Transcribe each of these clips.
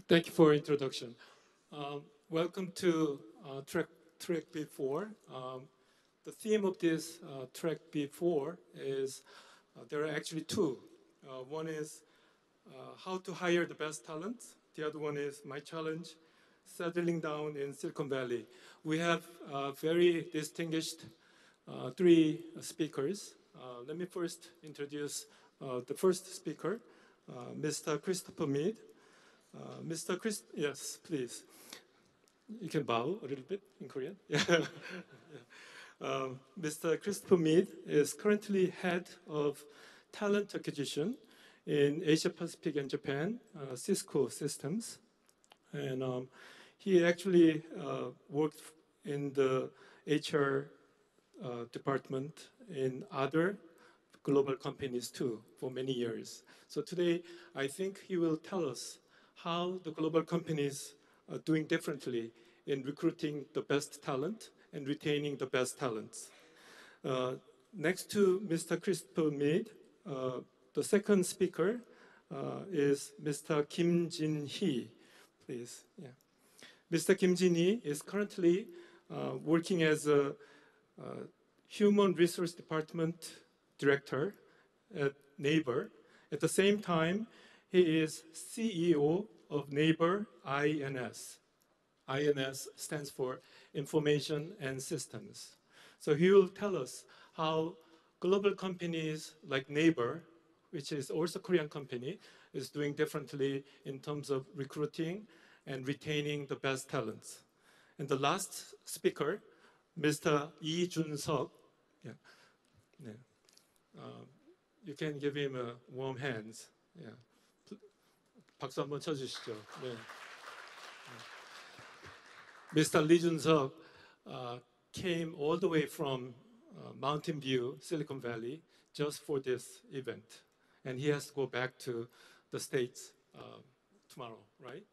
Thank you for introduction. Welcome to track B4. The theme of this track B4 is there are actually two. One is how to hire the best talent. The other one is my challenge, settling down in Silicon Valley. We have very distinguished three speakers. Let me first introduce the first speaker, Mr. Christopher Mead. Yes, please. You can bow a little bit in Korean. Mr. Christopher Mead is currently head of talent acquisition in Asia Pacific and Japan, Cisco Systems. And he actually worked in the HR department in other global companies too for many years. So today, I think he will tell us how the global companies are doing differently in recruiting the best talent and retaining the best talents. Next to Mr. Christopher Mead, the second speaker is Mr. Kim Jin-hee. Please, yeah. Mr. Kim Jin-hee is currently working as a Human Resource Department Director at Naver. At the same time, he is CEO of Naver INS. INS stands for Information and Systems. So he will tell us how global companies like Naver, which is also a Korean company, is doing differently in terms of recruiting and retaining the best talents. And the last speaker, Mr. Lee Jun-seok. Yeah. Yeah. You can give him a warm hands. Yeah. 박수 한번 쳐주시죠. 네. Mr. Lee Jun-seok came all the way from Mountain View, Silicon Valley, just for this event. And he has to go back to the States tomorrow, right?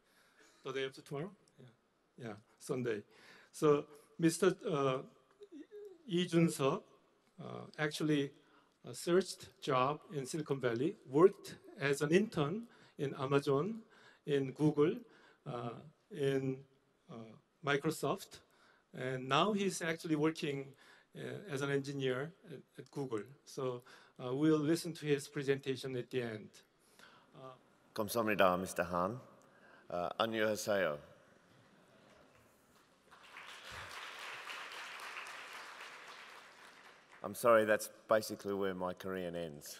The day after tomorrow? Yeah, Sunday. So Mr. Lee Jun-seok actually searched job in Silicon Valley, worked as an intern in Amazon, in Google, in Microsoft, and now he's actually working as an engineer at Google. So we'll listen to his presentation at the end. 감사합니다, Mr. Han. 안녕하세요. I'm sorry, that's basically where my Korean ends.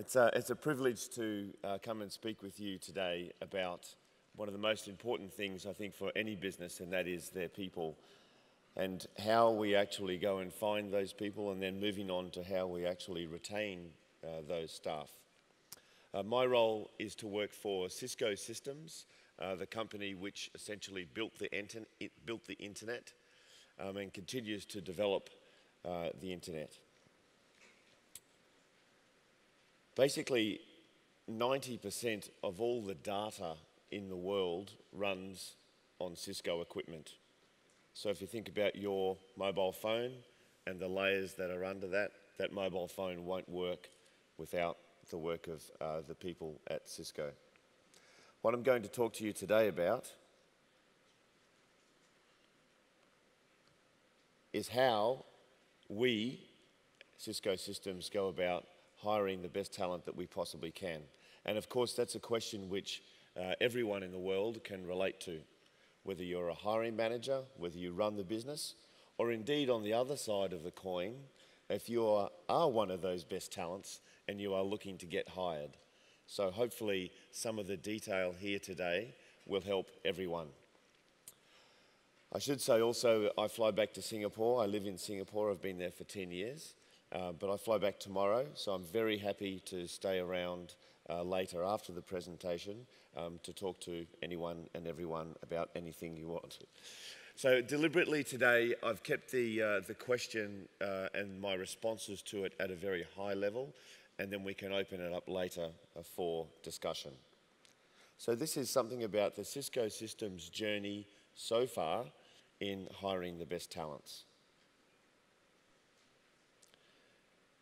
It's a privilege to come and speak with you today about one of the most important things, I think, for any business, and that is their people, and how we actually go and find those people, and then moving on to how we actually retain those staff. My role is to work for Cisco Systems, the company which essentially built the internet and continues to develop the internet. Basically, 90% of all the data in the world runs on Cisco equipment. So if you think about your mobile phone and the layers that are under that, that mobile phone won't work without the work of the people at Cisco. What I'm going to talk to you today about is how we, Cisco Systems, go about hiring the best talent that we possibly can. And of course, that's a question which everyone in the world can relate to, whether you're a hiring manager, whether you run the business, or indeed on the other side of the coin, if you are one of those best talents and you are looking to get hired. So hopefully some of the detail here today will help everyone. I should say also, I fly back to Singapore. I live in Singapore. I've been there for 10 years. But I fly back tomorrow, so I'm very happy to stay around later after the presentation to talk to anyone and everyone about anything you want. So deliberately today, I've kept the question and my responses to it at a very high level, and then we can open it up later for discussion. So this is something about the Cisco Systems journey so far in hiring the best talents.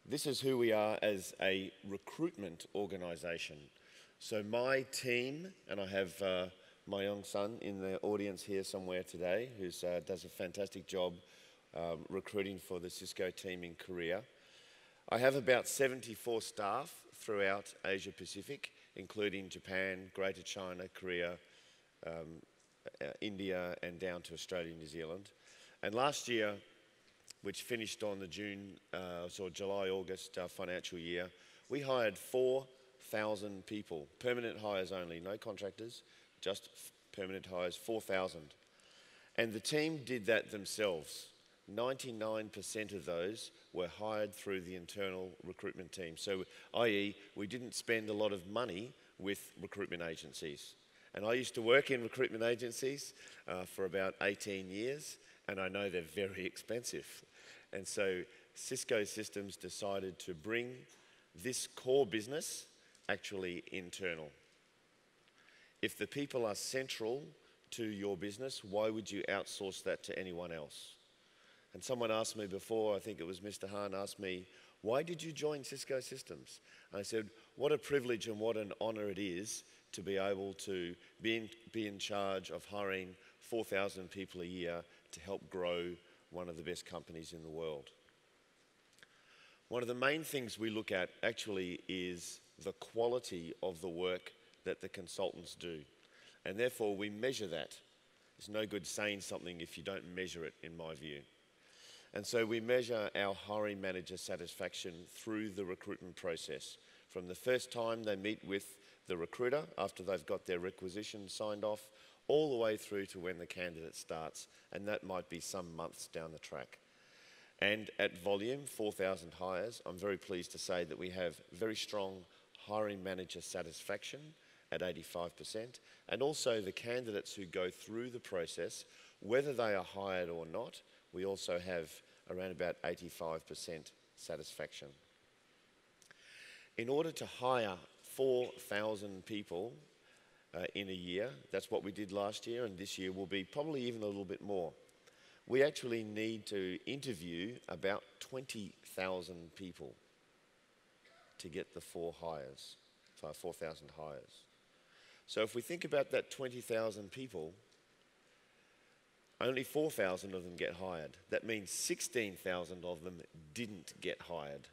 This is who we are as a recruitment organisation. So my team, and I have my young son in the audience here somewhere today, who does a fantastic job recruiting for the Cisco team in Korea. I have about 74 staff throughout Asia Pacific, including Japan, Greater China, Korea, India, and down to Australia and New Zealand. And last year, which finished on the July-August financial year, we hired 4,000 people, permanent hires only, no contractors, just permanent hires, 4,000. And the team did that themselves. 99% of those were hired through the internal recruitment team. So, i.e., we didn't spend a lot of money with recruitment agencies. And I used to work in recruitment agencies for about 18 years, and I know they're very expensive. And so Cisco Systems decided to bring this core business actually internal. If the people are central to your business, why would you outsource that to anyone else? And someone asked me before, I think it was Mr. Hahn, asked me, why did you join Cisco Systems? And I said, what a privilege and what an honor it is to be able to be in charge of hiring 4,000 people a year to help grow one of the best companies in the world. One of the main things we look at actually is the quality of the work that the consultants do. And therefore we measure that. It's no good saying something if you don't measure it, in my view. And so we measure our hiring manager satisfaction through the recruitment process. From the first time they meet with the recruiter after they've got their requisition signed off, all the way through to when the candidate starts, and that might be some months down the track. And at volume, 4,000 hires, I'm very pleased to say that we have very strong hiring manager satisfaction at 85%, and also the candidates who go through the process, whether they are hired or not, we also have around about 85% satisfaction. In order to hire 4,000 people in a year, that's what we did last year, and this year will be probably even a little bit more. We actually need to interview about 20,000 people to get the 4,000 hires. So if we think about that 20,000 people, only 4,000 of them get hired. That means 16,000 of them didn't get hired.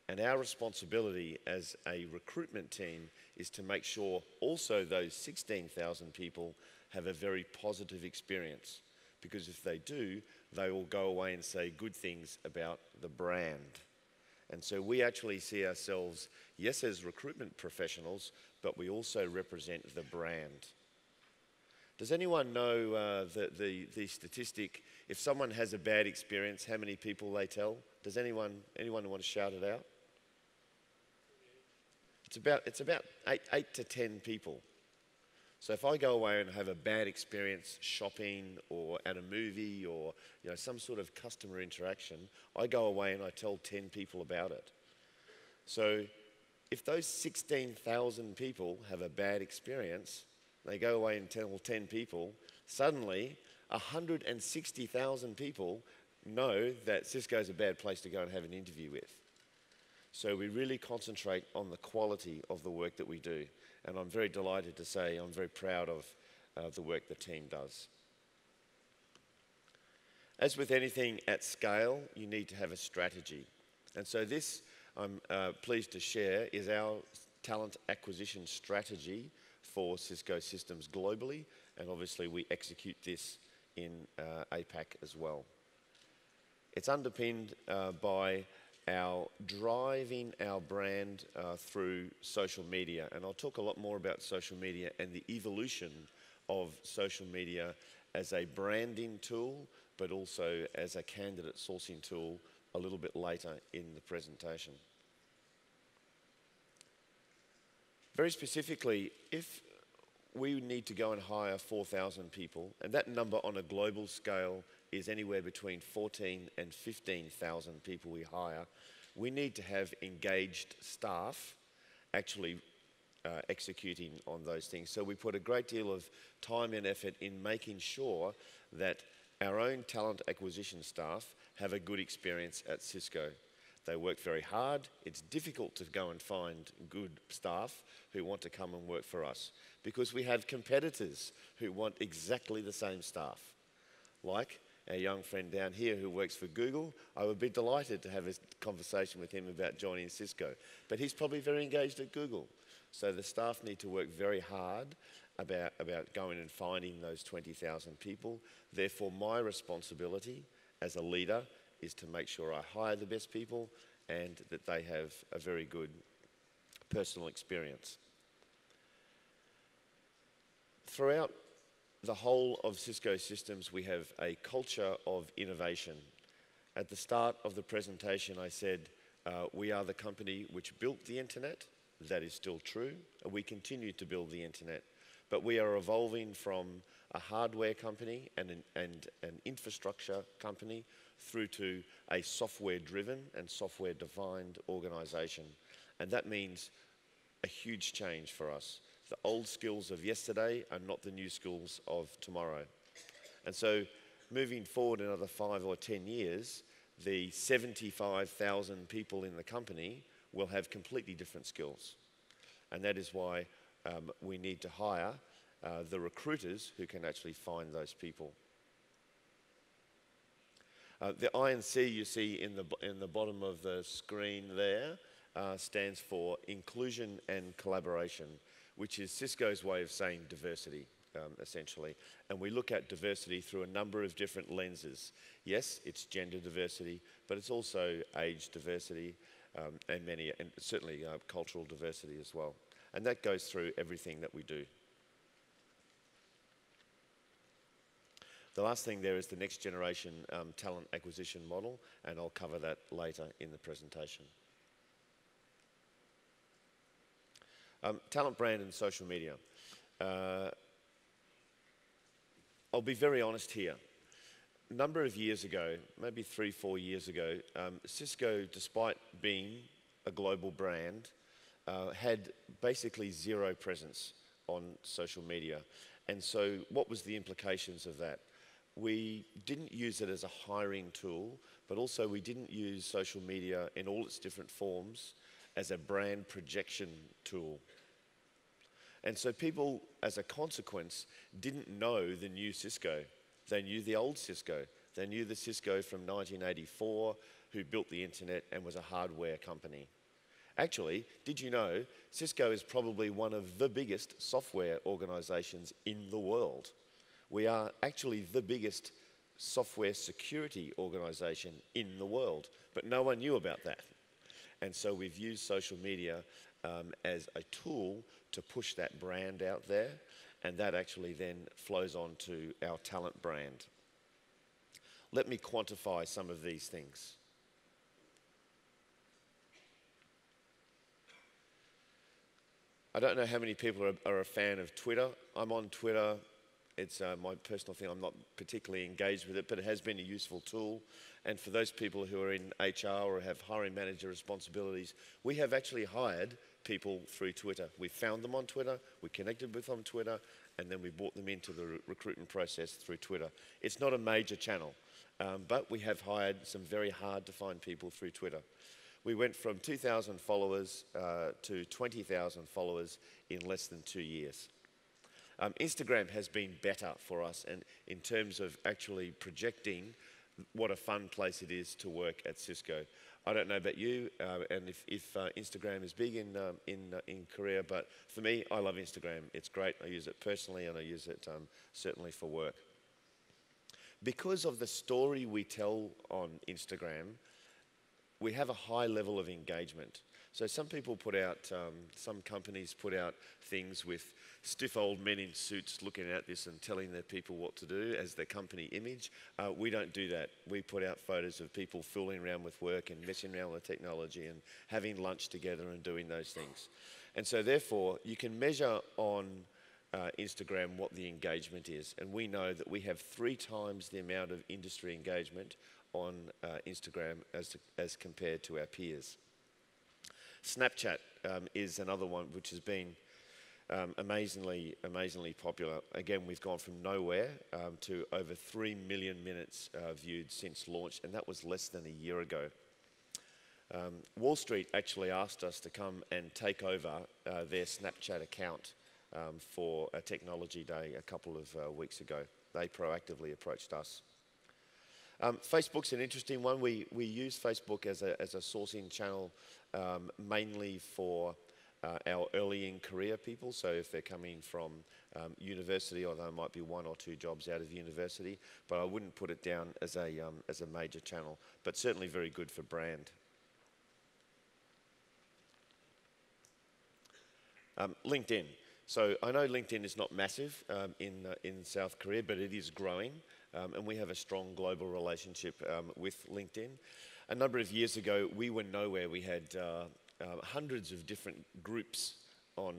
And our responsibility as a recruitment team is to make sure also those 16,000 people have a very positive experience. Because if they do, they will go away and say good things about the brand. And so we actually see ourselves, yes, as recruitment professionals, but we also represent the brand. Does anyone know the statistic, if someone has a bad experience, how many people they tell? Does anyone want to shout it out? It's about 8 to 10 people. So if I go away and have a bad experience shopping or at a movie or some sort of customer interaction, I go away and I tell 10 people about it. So if those 16,000 people have a bad experience, they go away and tell 10 people, suddenly 160,000 people know that Cisco is a bad place to go and have an interview with. So we really concentrate on the quality of the work that we do. And I'm very delighted to say I'm very proud of the work the team does. As with anything at scale, you need to have a strategy. And so this, I'm pleased to share, is our talent acquisition strategy for Cisco Systems globally. And obviously we execute this in APAC as well. It's underpinned by our driving our brand through social media. And I'll talk a lot more about social media and the evolution of social media as a branding tool, but also as a candidate sourcing tool a little bit later in the presentation. Very specifically, if we need to go and hire 4,000 people, and that number on a global scale is anywhere between 14 and 15,000 people we hire, we need to have engaged staff actually executing on those things. So we put a great deal of time and effort in making sure that our own talent acquisition staff have a good experience at Cisco. They work very hard. It's difficult to go and find good staff who want to come and work for us because we have competitors who want exactly the same staff. Like our young friend down here who works for Google, I would be delighted to have a conversation with him about joining Cisco. But he's probably very engaged at Google. So the staff need to work very hard about going and finding those 20,000 people. Therefore, my responsibility as a leader is to make sure I hire the best people and that they have a very good personal experience. Throughout the whole of Cisco Systems, we have a culture of innovation. At the start of the presentation, I said, we are the company which built the internet. That is still true. We continue to build the internet. But we are evolving from a hardware company and an infrastructure company through to a software-driven and software-defined organisation. And that means a huge change for us. The old skills of yesterday are not the new skills of tomorrow. And so moving forward another 5 or 10 years, the 75,000 people in the company will have completely different skills. And that is why we need to hire the recruiters who can actually find those people. The INC you see in the bottom of the screen there stands for Inclusion and Collaboration, which is Cisco's way of saying diversity, essentially. And we look at diversity through a number of different lenses. Yes, it's gender diversity, but it's also age diversity and certainly cultural diversity as well. And that goes through everything that we do. The last thing there is the next generation talent acquisition model, and I'll cover that later in the presentation. Talent brand and social media. I'll be very honest here. A number of years ago, maybe 3-4 years ago, Cisco, despite being a global brand, had basically zero presence on social media. And so what was the implications of that? We didn't use it as a hiring tool, but also we didn't use social media in all its different forms as a brand projection tool. And so people, as a consequence, didn't know the new Cisco. They knew the old Cisco. They knew the Cisco from 1984 who built the internet and was a hardware company. Actually, did you know Cisco is probably one of the biggest software organizations in the world? We are actually the biggest software security organization in the world, but no one knew about that. And so we've used social media as a tool to push that brand out there, and that actually then flows on to our talent brand. Let me quantify some of these things. I don't know how many people are a fan of Twitter. I'm on Twitter. It's my personal thing. I'm not particularly engaged with it, but it has been a useful tool. And for those people who are in HR or have hiring manager responsibilities, we have actually hired people through Twitter. We found them on Twitter, we connected with them on Twitter, and then we brought them into the recruitment process through Twitter. It's not a major channel, but we have hired some very hard to find people through Twitter. We went from 2,000 followers to 20,000 followers in less than 2 years. Instagram has been better for us and in terms of actually projecting what a fun place it is to work at Cisco. I don't know about you, and if Instagram is big in Korea, but for me, I love Instagram. It's great. I use it personally, and I use it certainly for work. Because of the story we tell on Instagram, we have a high level of engagement. So some people put out, some companies put out things with stiff old men in suits looking at this and telling their people what to do as their company image. We don't do that. We put out photos of people fooling around with work and messing around with technology and having lunch together and doing those things. And so therefore, you can measure on Instagram what the engagement is. And we know that we have 3 times the amount of industry engagement on Instagram as compared to our peers. Snapchat is another one which has been amazingly popular. Again, we've gone from nowhere to over 3 million minutes viewed since launch, and that was less than a year ago. Wall Street actually asked us to come and take over their Snapchat account for a technology day a couple of weeks ago. They proactively approached us. Facebook's an interesting one. We use Facebook as a sourcing channel mainly for our early in career people. So if they're coming from university, or there might be 1 or 2 jobs out of university, but I wouldn't put it down as a major channel, but certainly very good for brand. LinkedIn. So I know LinkedIn is not massive in South Korea, but it is growing, and we have a strong global relationship with LinkedIn. A number of years ago, we were nowhere. We had hundreds of different groups on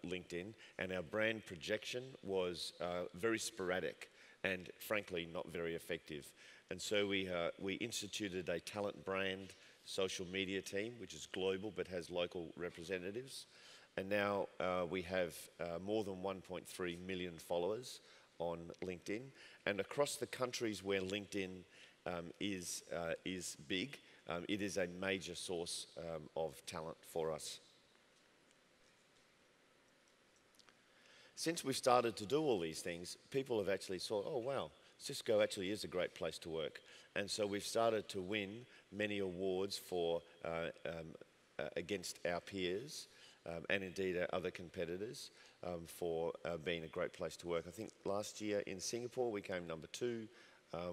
LinkedIn, and our brand projection was very sporadic and frankly not very effective. And so we instituted a talent brand social media team, which is global but has local representatives. And now we have more than 1.3 million followers on LinkedIn. And across the countries where LinkedIn is big, it is a major source of talent for us. Since we've started to do all these things, people have actually thought, oh wow, Cisco actually is a great place to work. And so we've started to win many awards for against our peers and indeed our other competitors for being a great place to work. I think last year in Singapore we came number 2.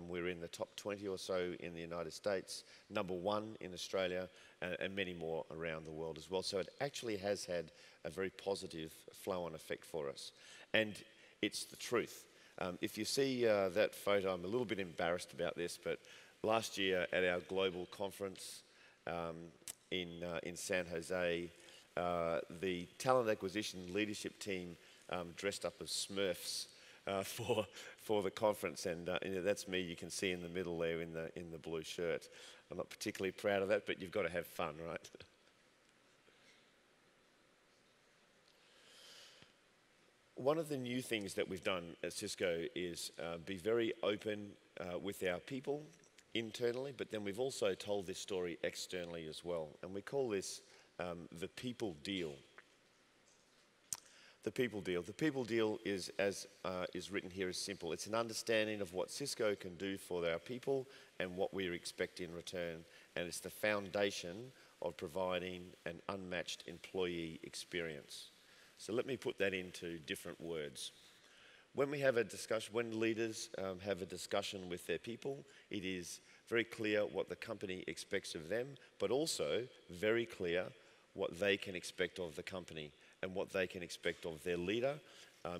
We're in the top 20 or so in the United States, number 1 in Australia, and many more around the world as well. So it actually has had a very positive flow-on effect for us. And it's the truth. If you see that photo, I'm a little bit embarrassed about this, but last year at our global conference in San Jose, the talent acquisition leadership team dressed up as Smurfs for the conference, and that's me. You can see in the middle there in the blue shirt. I'm not particularly proud of that, but you've got to have fun, right? One of the new things that we've done at Cisco is be very open with our people internally, but then we've also told this story externally as well, and we call this the people deal. The people deal. The people deal is, as is written here, is simple. It's an understanding of what Cisco can do for our people and what we expect in return, and it's the foundation of providing an unmatched employee experience. So let me put that into different words. When we have a discussion, when leaders have a discussion with their people, it is very clear what the company expects of them, but also very clear what they can expect of the company and what they can expect of their leader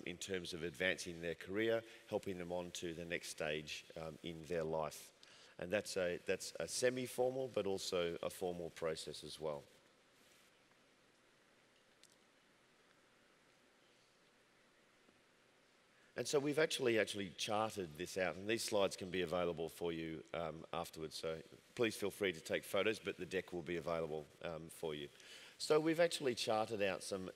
in terms of advancing their career, helping them on to the next stage in their life. And that's a semi-formal but also a formal process as well. And so we've actually charted this out, and these slides can be available for you afterwards. So please feel free to take photos, but the deck will be available for you. So we've actually charted out some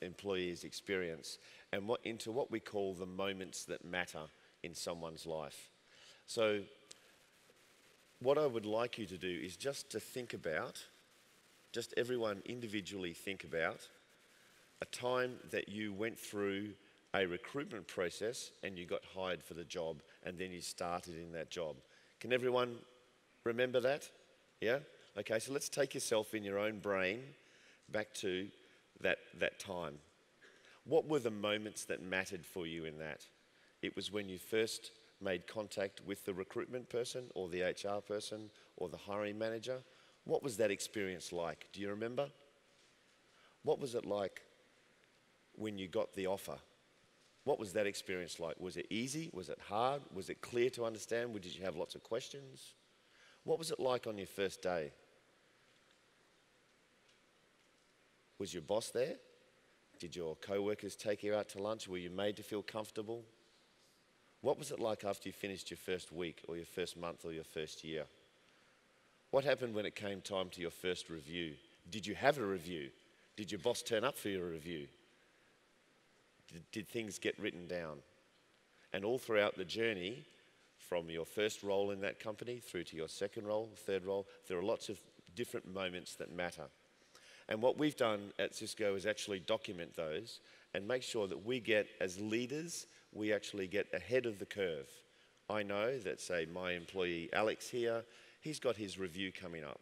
employees' experience and into what we call the moments that matter in someone's life. So what I would like you to do is just to think about, just everyone individually think about a time that you went through a recruitment process and you got hired for the job and then you started in that job. Can everyone remember that? Yeah? Okay, so let's take yourself in your own brain back to that time. What were the moments that mattered for you in that? It was when you first made contact with the recruitment person or the HR person or the hiring manager. What was that experience like? Do you remember? What was it like when you got the offer? What was that experience like? Was it easy? Was it hard? Was it clear to understand? Did you have lots of questions? What was it like on your first day? Was your boss there? Did your co-workers take you out to lunch? Were you made to feel comfortable? What was it like after you finished your first week or your first month or your first year? What happened when it came time to your first review? Did you have a review? Did your boss turn up for your review? Did things get written down? And all throughout the journey, from your first role in that company through to your second role, third role, there are lots of different moments that matter. And what we've done at Cisco is actually document those and make sure that we get, as leaders, we actually get ahead of the curve. I know that, say, my employee Alex here, he's got his review coming up.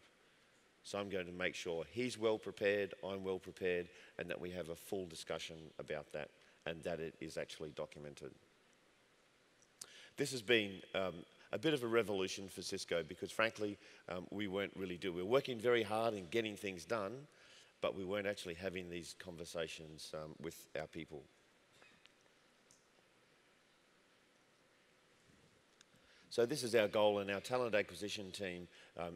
So I'm going to make sure he's well prepared, I'm well prepared, and that we have a full discussion about that and that it is actually documented. This has been a bit of a revolution for Cisco because frankly, we weren't really doing, we were working very hard in getting things done, but we weren't actually having these conversations with our people. So this is our goal, and our talent acquisition team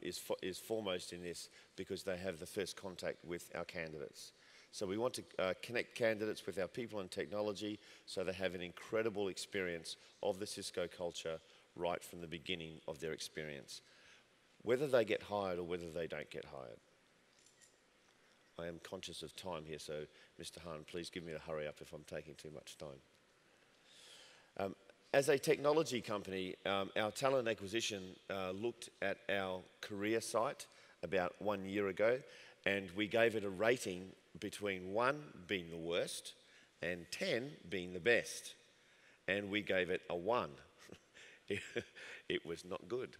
is foremost in this because they have the first contact with our candidates. So we want to connect candidates with our people and technology so they have an incredible experience of the Cisco culture right from the beginning of their experience, whether they get hired or whether they don't get hired. I am conscious of time here, so Mr. Hahn, please give me a hurry up if I'm taking too much time. As a technology company, our talent acquisition looked at our career site about 1 year ago, and we gave it a rating between 1 being the worst and 10 being the best. And we gave it a 1. It was not good.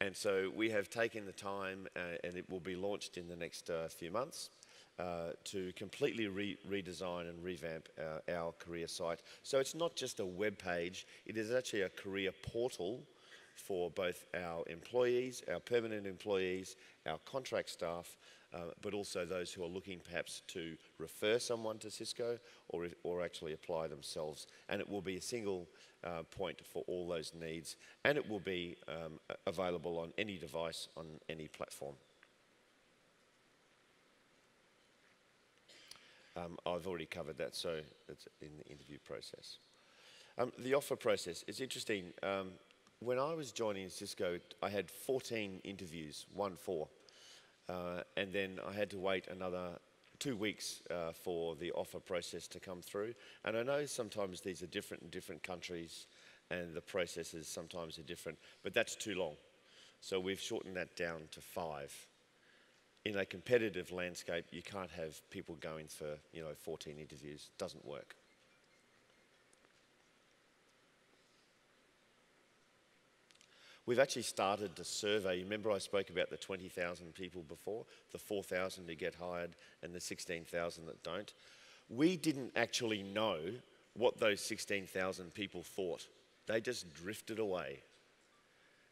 And so we have taken the time, and it will be launched in the next few months, to completely redesign and revamp our career site. So it's not just a web page, it is actually a career portal for both our employees, our permanent employees, our contract staff, but also those who are looking perhaps to refer someone to Cisco or actually apply themselves. And it will be a single point for all those needs, and it will be available on any device, on any platform. I've already covered that, so it's in the interview process. The offer process is interesting. When I was joining Cisco, I had 14 interviews, 1-4, and then I had to wait another 2 weeks for the offer process to come through. And I know sometimes these are different in different countries, and the processes sometimes are different, but that's too long. So we've shortened that down to 5. In a competitive landscape, you can't have people going for 14 interviews. It doesn't work. We've actually started to survey. Remember I spoke about the 20,000 people before, the 4,000 who get hired and the 16,000 that don't. We didn't actually know what those 16,000 people thought. They just drifted away.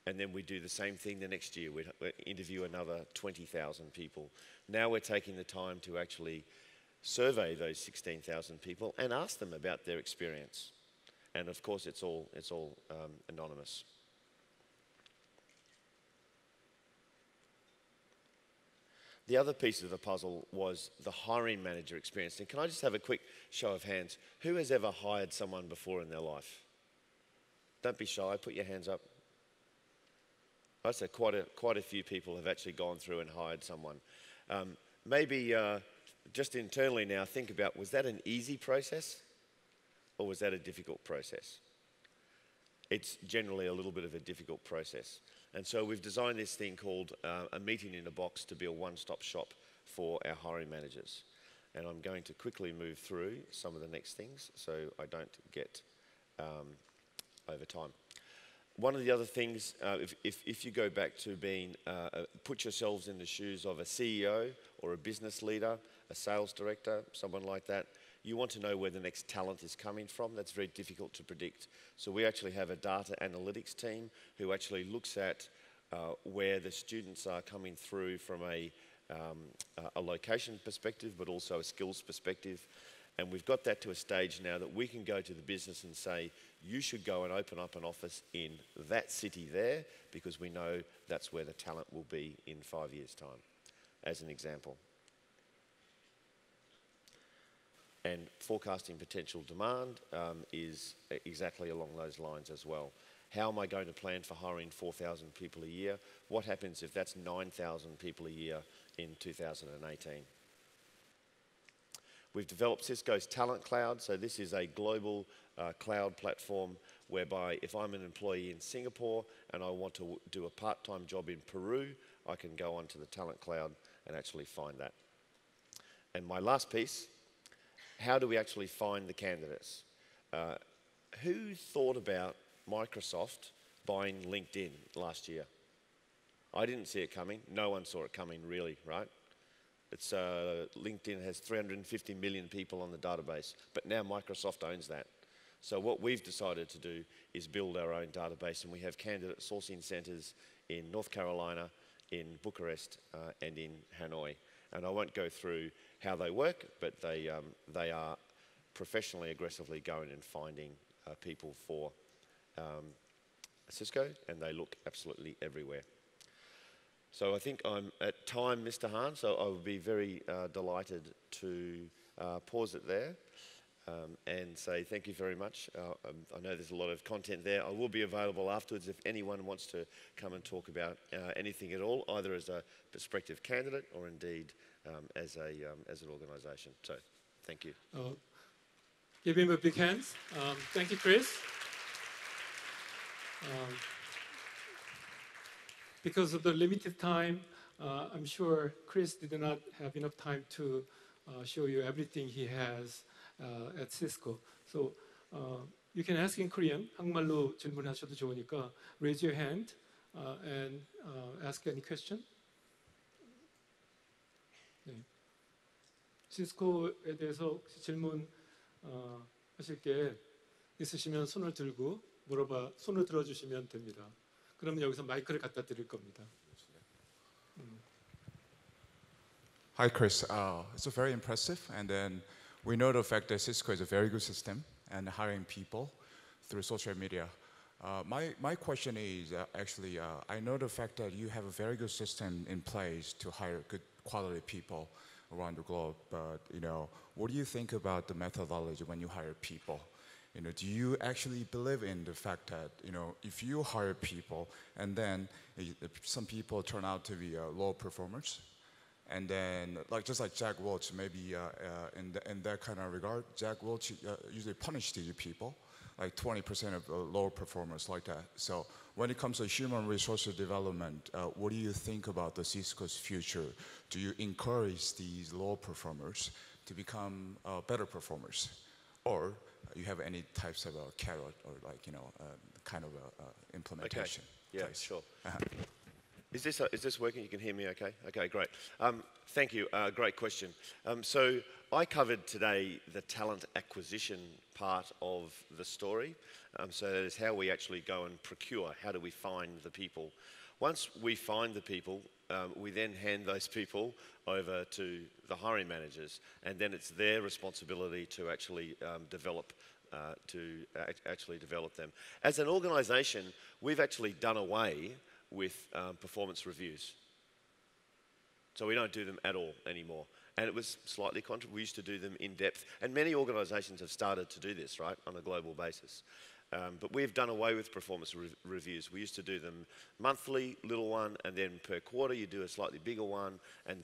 And then we do the same thing the next year. We interview another 20,000 people. Now we're taking the time to actually survey those 16,000 people and ask them about their experience. And of course, it's all anonymous. The other piece of the puzzle was the hiring manager experience. And can I just have a quick show of hands? Who has ever hired someone before in their life? Don't be shy, put your hands up. I'd say quite a few people have actually gone through and hired someone. Maybe just internally now, think about, was that an easy process or was that a difficult process? It's generally a little bit of a difficult process. And so we've designed this thing called a meeting in a box to be a one-stop shop for our hiring managers. And I'm going to quickly move through some of the next things so I don't get over time. One of the other things, if you go back to being, put yourselves in the shoes of a CEO or a business leader, a sales director, someone like that, you want to know where the next talent is coming from. That's very difficult to predict. So we actually have a data analytics team who actually looks at where the students are coming through from a location perspective, but also a skills perspective. And we've got that to a stage now that we can go to the business and say, you should go and open up an office in that city there because we know that's where the talent will be in 5 years' time, as an example. And forecasting potential demand is exactly along those lines as well. How am I going to plan for hiring 4,000 people a year? What happens if that's 9,000 people a year in 2018? We've developed Cisco's Talent Cloud, so this is a global cloud platform whereby if I'm an employee in Singapore and I want to do a part-time job in Peru, I can go onto the Talent Cloud and actually find that. And my last piece, how do we actually find the candidates? Who thought about Microsoft buying LinkedIn last year? I didn't see it coming. No one saw it coming, really, right? It's, LinkedIn has 350 million people on the database, but now Microsoft owns that. So what we've decided to do is build our own database, and we have candidate sourcing centres in North Carolina, in Bucharest, and in Hanoi. And I won't go through how they work, but they are professionally, aggressively going and finding people for Cisco, and they look absolutely everywhere. So I think I'm at time, Mr. Hahn, so I would be very delighted to pause it there and say thank you very much. I know there's a lot of content there. I will be available afterwards if anyone wants to come and talk about anything at all, either as a prospective candidate or indeed as an organisation. So thank you. Give him a big hand. Thank you, Chris. Because of the limited time, I'm sure Chris did not have enough time to show you everything he has at Cisco. So you can ask in Korean. 한국말로 질문하셔도 좋으니까 raise your hand and ask any question. 네. 시스코에 대해서 혹시 질문 하실 게 있으시면 손을 들고 손을 들어주시면 됩니다. 그러면 여기서 마이크를 갖다 드릴 겁니다. Hi, Chris. It's very impressive, and then we know the fact that Cisco is a very good system and hiring people through social media. My question is actually, I know the fact that you have a very good system in place to hire good quality people around the globe, but what do you think about the methodology when you hire people? Do you actually believe in the fact that if you hire people and then some people turn out to be low performers, and then just like Jack Welch, maybe in that kind of regard, Jack Welch usually punish these people, like 20% of lower performers like that. So when it comes to human resources development, what do you think about the Cisco's future? Do you encourage these low performers to become better performers, or you have any types of carrot or kind of implementation? Okay. Yeah, place? sure. Is this working? You can hear me okay? Okay, great. Thank you. Great question. So I covered today the talent acquisition part of the story. So that is how we actually go and procure. How do we find the people? Once we find the people, we then hand those people over to the hiring managers, and then it's their responsibility to actually develop them. As an organisation, we've actually done away with performance reviews. So we don't do them at all anymore. And it was slightly we used to do them in depth. And many organisations have started to do this, right, on a global basis. But we've done away with performance reviews. We used to do them monthly, little one, and then per quarter you do a slightly bigger one, and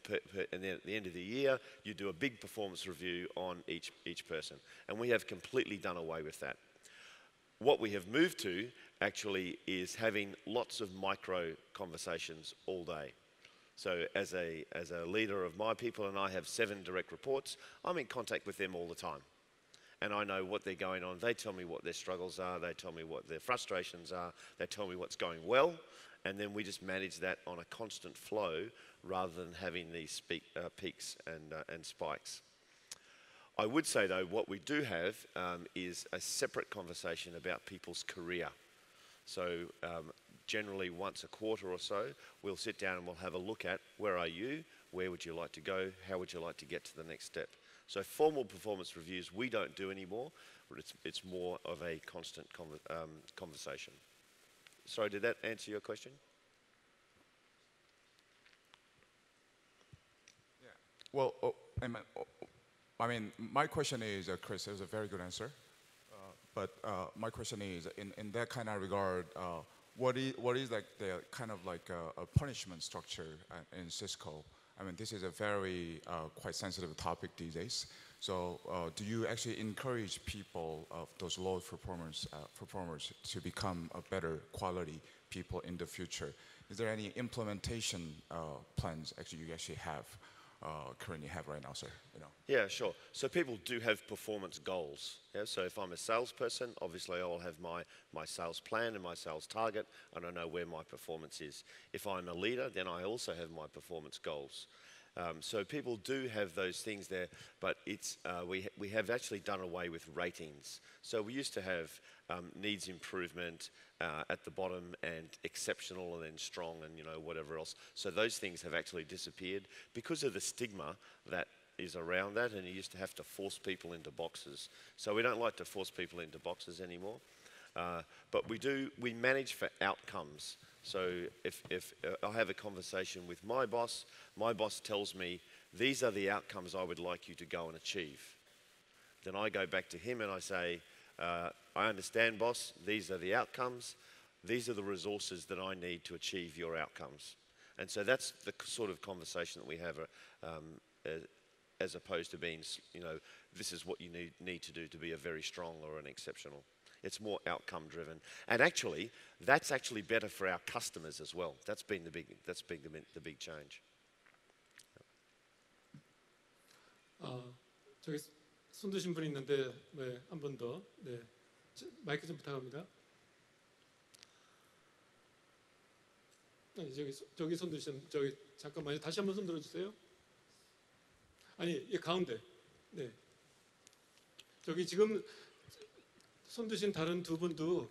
then at the end of the year you do a big performance review on each person. And we have completely done away with that. What we have moved to actually is having lots of micro conversations all day. So as a leader of my people, and I have 7 direct reports, I'm in contact with them all the time. And I know what they're going on. They tell me what their struggles are. They tell me what their frustrations are. They tell me what's going well. And then we just manage that on a constant flow rather than having these peaks and spikes. I would say, though, what we do have is a separate conversation about people's career. So generally once a quarter or so, we'll sit down and we'll have a look at where are you, where would you like to go, how would you like to get to the next step. So formal performance reviews we don't do anymore, but it's more of a constant conversation. Sorry, did that answer your question? Yeah. Well, I mean, my question is, Chris, it was a very good answer. But my question is, in that kind of regard, what is like the kind of like a punishment structure in Cisco? I mean, this is a very quite sensitive topic these days. So, do you actually encourage people of those low performers to become a better quality people in the future? Is there any implementation plans actually you actually have currently have right now, sir? You know. Yeah, sure. So people do have performance goals. Yeah? So if I'm a salesperson, obviously I'll have my sales plan and my sales target, and I know where my performance is. If I'm a leader, then I also have my performance goals. So people do have those things there, but it's, we have actually done away with ratings. So we used to have needs improvement at the bottom and exceptional and then strong and whatever else. So those things have actually disappeared because of the stigma that is around that, and you used to have to force people into boxes. So we don't like to force people into boxes anymore. But we manage for outcomes. So if I have a conversation with my boss tells me, these are the outcomes I would like you to go and achieve. Then I go back to him and I say, I understand, boss, these are the outcomes. These are the resources that I need to achieve your outcomes. And so that's the sort of conversation that we have as opposed to being, this is what you need to do to be a very strong or an exceptional. It's more outcome driven, and actually, that's actually better for our customers as well. That's been the big change. 저기 손 드신 분 있는데 한 번 더. 네. 마이크 좀 부탁합니다. 아니 저기 손 드신 저기 잠깐만요. 다시 한번 손 들어주세요. 아니 이 가운데. 네. 저기 지금 손 드신 다른 두 분도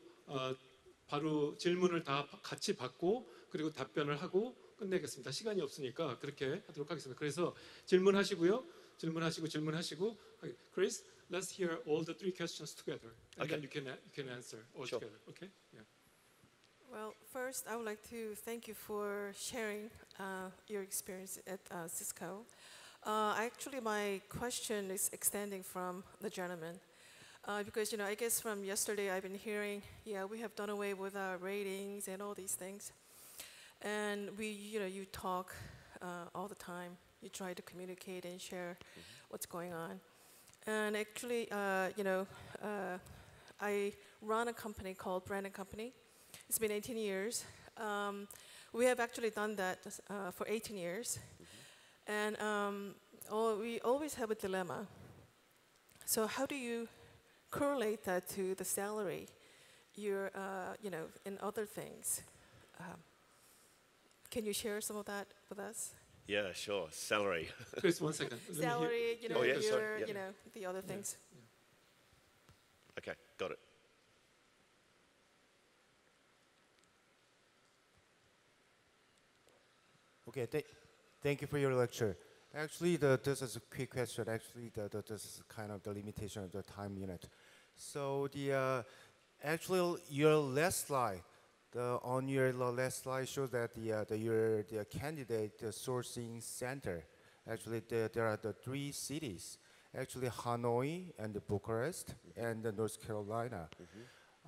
바로 질문을 다 같이 받고 그리고 답변을 하고 끝내겠습니다. 시간이 없으니까 그렇게 하도록 하겠습니다. 그래서 질문하시고요. 질문하시고. Chris, let's hear all the three questions together, and Okay. then you can answer all Sure. together. Okay? Yeah. Well, first, I would like to thank you for sharing your experience at Cisco. Actually, my question is extending from the gentleman. Because, I guess from yesterday I've been hearing, we have done away with our ratings and all these things. And you talk all the time. You try to communicate and share what's going on. And actually, I run a company called Brandon Company. It's been 18 years. We have actually done that for 18 years. And we always have a dilemma. So how do you correlate that to the salary, in other things? Can you share some of that with us? Yeah, sure. Salary. Chris, 1 second. Let me hear- Salary, Oh, yeah, sorry, yeah. The other things. Okay, got it. Okay, thank you for your lecture. Actually, this is a quick question. Actually, this is kind of the limitation of the time unit. So actually your last slide, on your last slide shows that your candidate sourcing center. Actually, there are the 3 cities. Actually, Hanoi and Bucharest and North Carolina.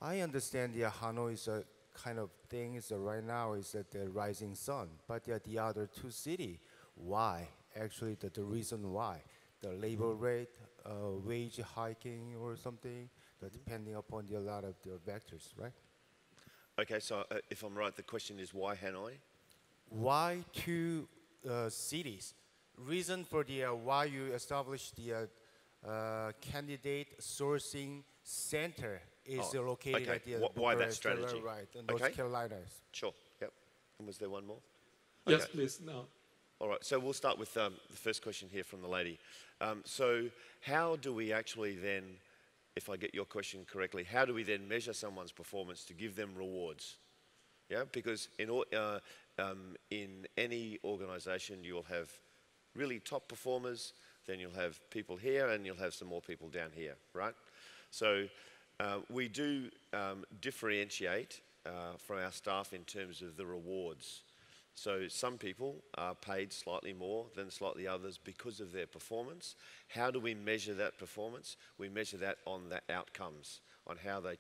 I understand Hanoi is a kind of thing right now is the rising sun, but the other 2 cities, why? Actually, the reason why, the labor rate, wage hiking or something, depending upon a lot of the vectors, right? Okay, so if I'm right, the question is why Hanoi? Why 2 cities? Reason for why you established the candidate sourcing center is located okay. at the Why that Bucharest, strategy? right, in North Okay. Carolina. Sure, yep. And was there one more? Yes, Okay. please. Now. All right, so we'll start with the first question here from the lady. So how do we actually then, if I get your question correctly, how do we then measure someone's performance to give them rewards? Yeah, because in any organization you'll have really top performers, then you'll have people here and you'll have some more people down here, right? So we do differentiate from our staff in terms of the rewards. So some people are paid slightly more than slightly others because of their performance. How do we measure that performance? We measure that on the outcomes, on how they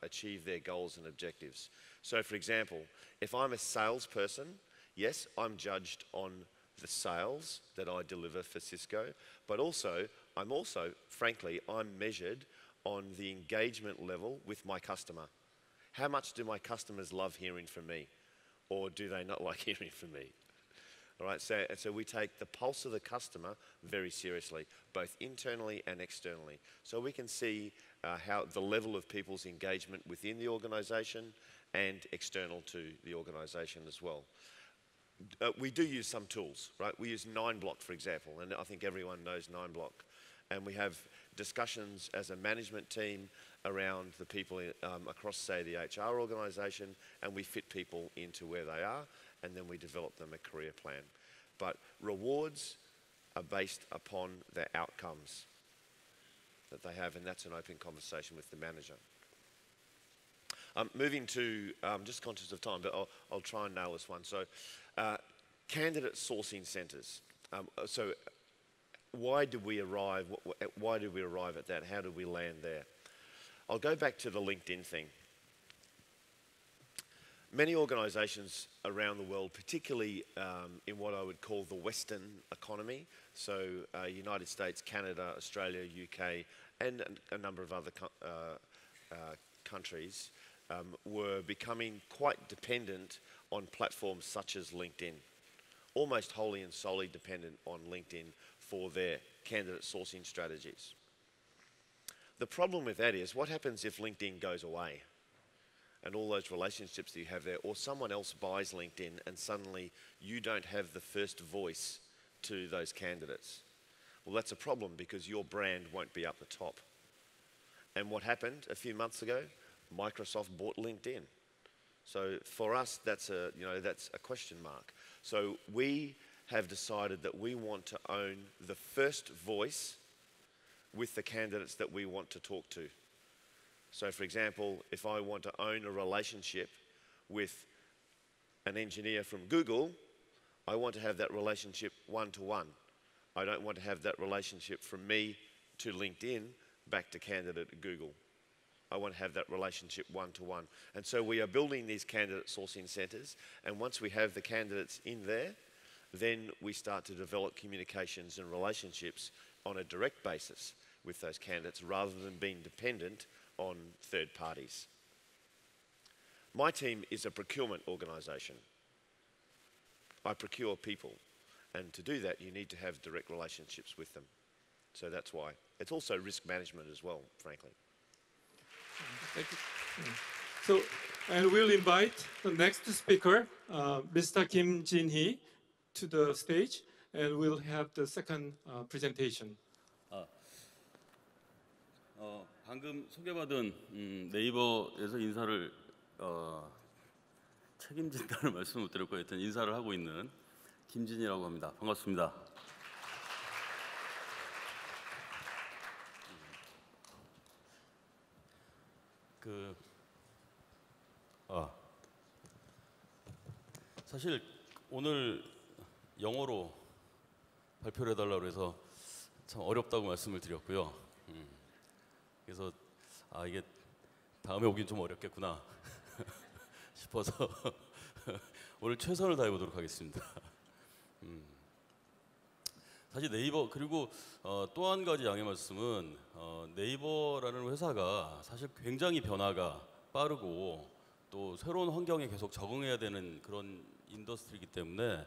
achieve their goals and objectives. So for example, if I'm a salesperson, yes, I'm judged on the sales that I deliver for Cisco, but also, frankly, I'm measured on the engagement level with my customer. How much do my customers love hearing from me? Or do they not like hearing from me? All right, so we take the pulse of the customer very seriously, both internally and externally. So we can see how the level of people's engagement within the organisation and external to the organisation as well. We do use some tools, right? We use 9Block, for example, and I think everyone knows 9Block. And we have discussions as a management team around the people across, say, the HR organisation, and we fit people into where they are, and then we develop them a career plan. But rewards are based upon the outcomes that they have, and that's an open conversation with the manager. Moving to, just conscious of time, but I'll try and nail this one. So, candidate sourcing centres. So, why did we arrive at that? How did we land there? I'll go back to the LinkedIn thing. Many organisations around the world, particularly in what I would call the Western economy, so United States, Canada, Australia, UK, and a number of other countries, were becoming quite dependent on platforms such as LinkedIn, almost wholly and solely dependent on LinkedIn for their candidate sourcing strategies. The problem with that is, what happens if LinkedIn goes away and all those relationships that you have there, or someone else buys LinkedIn and suddenly you don't have the first voice to those candidates? Well, that's a problem because your brand won't be up the top. And what happened a few months ago? Microsoft bought LinkedIn. So for us, that's a question mark. So we have decided that we want to own the first voice with the candidates that we want to talk to. So for example, if I want to own a relationship with an engineer from Google, I want to have that relationship one-to-one. I don't want to have that relationship from me to LinkedIn back to candidate at Google. I want to have that relationship one-to-one. And so we are building these candidate sourcing centres, and once we have the candidates in there, then we start to develop communications and relationships on a direct basis with those candidates rather than being dependent on third parties. My team is a procurement organisation. I procure people, and to do that you need to have direct relationships with them. So that's why. It's also risk management as well, frankly. Thank you. So, and we'll invite the next speaker, Mr. Kim Jin-hee, to the stage, and we'll have the second presentation. 방금 소개받은 네이버에서 인사를 책임진다는 말씀을 못 드렸고 하여튼 인사를 하고 있는 김진이라고 합니다. 반갑습니다. 사실 오늘 영어로 발표를 해달라고 해서 참 어렵다고 말씀을 드렸고요. 그래서 이게 다음에 오긴 좀 어렵겠구나 싶어서 오늘 최선을 다해 보도록 하겠습니다. 사실 네이버, 그리고 또 한 가지 양해 말씀은 네이버라는 회사가 사실 굉장히 변화가 빠르고 또 새로운 환경에 계속 적응해야 되는 그런 인더스트리이기 때문에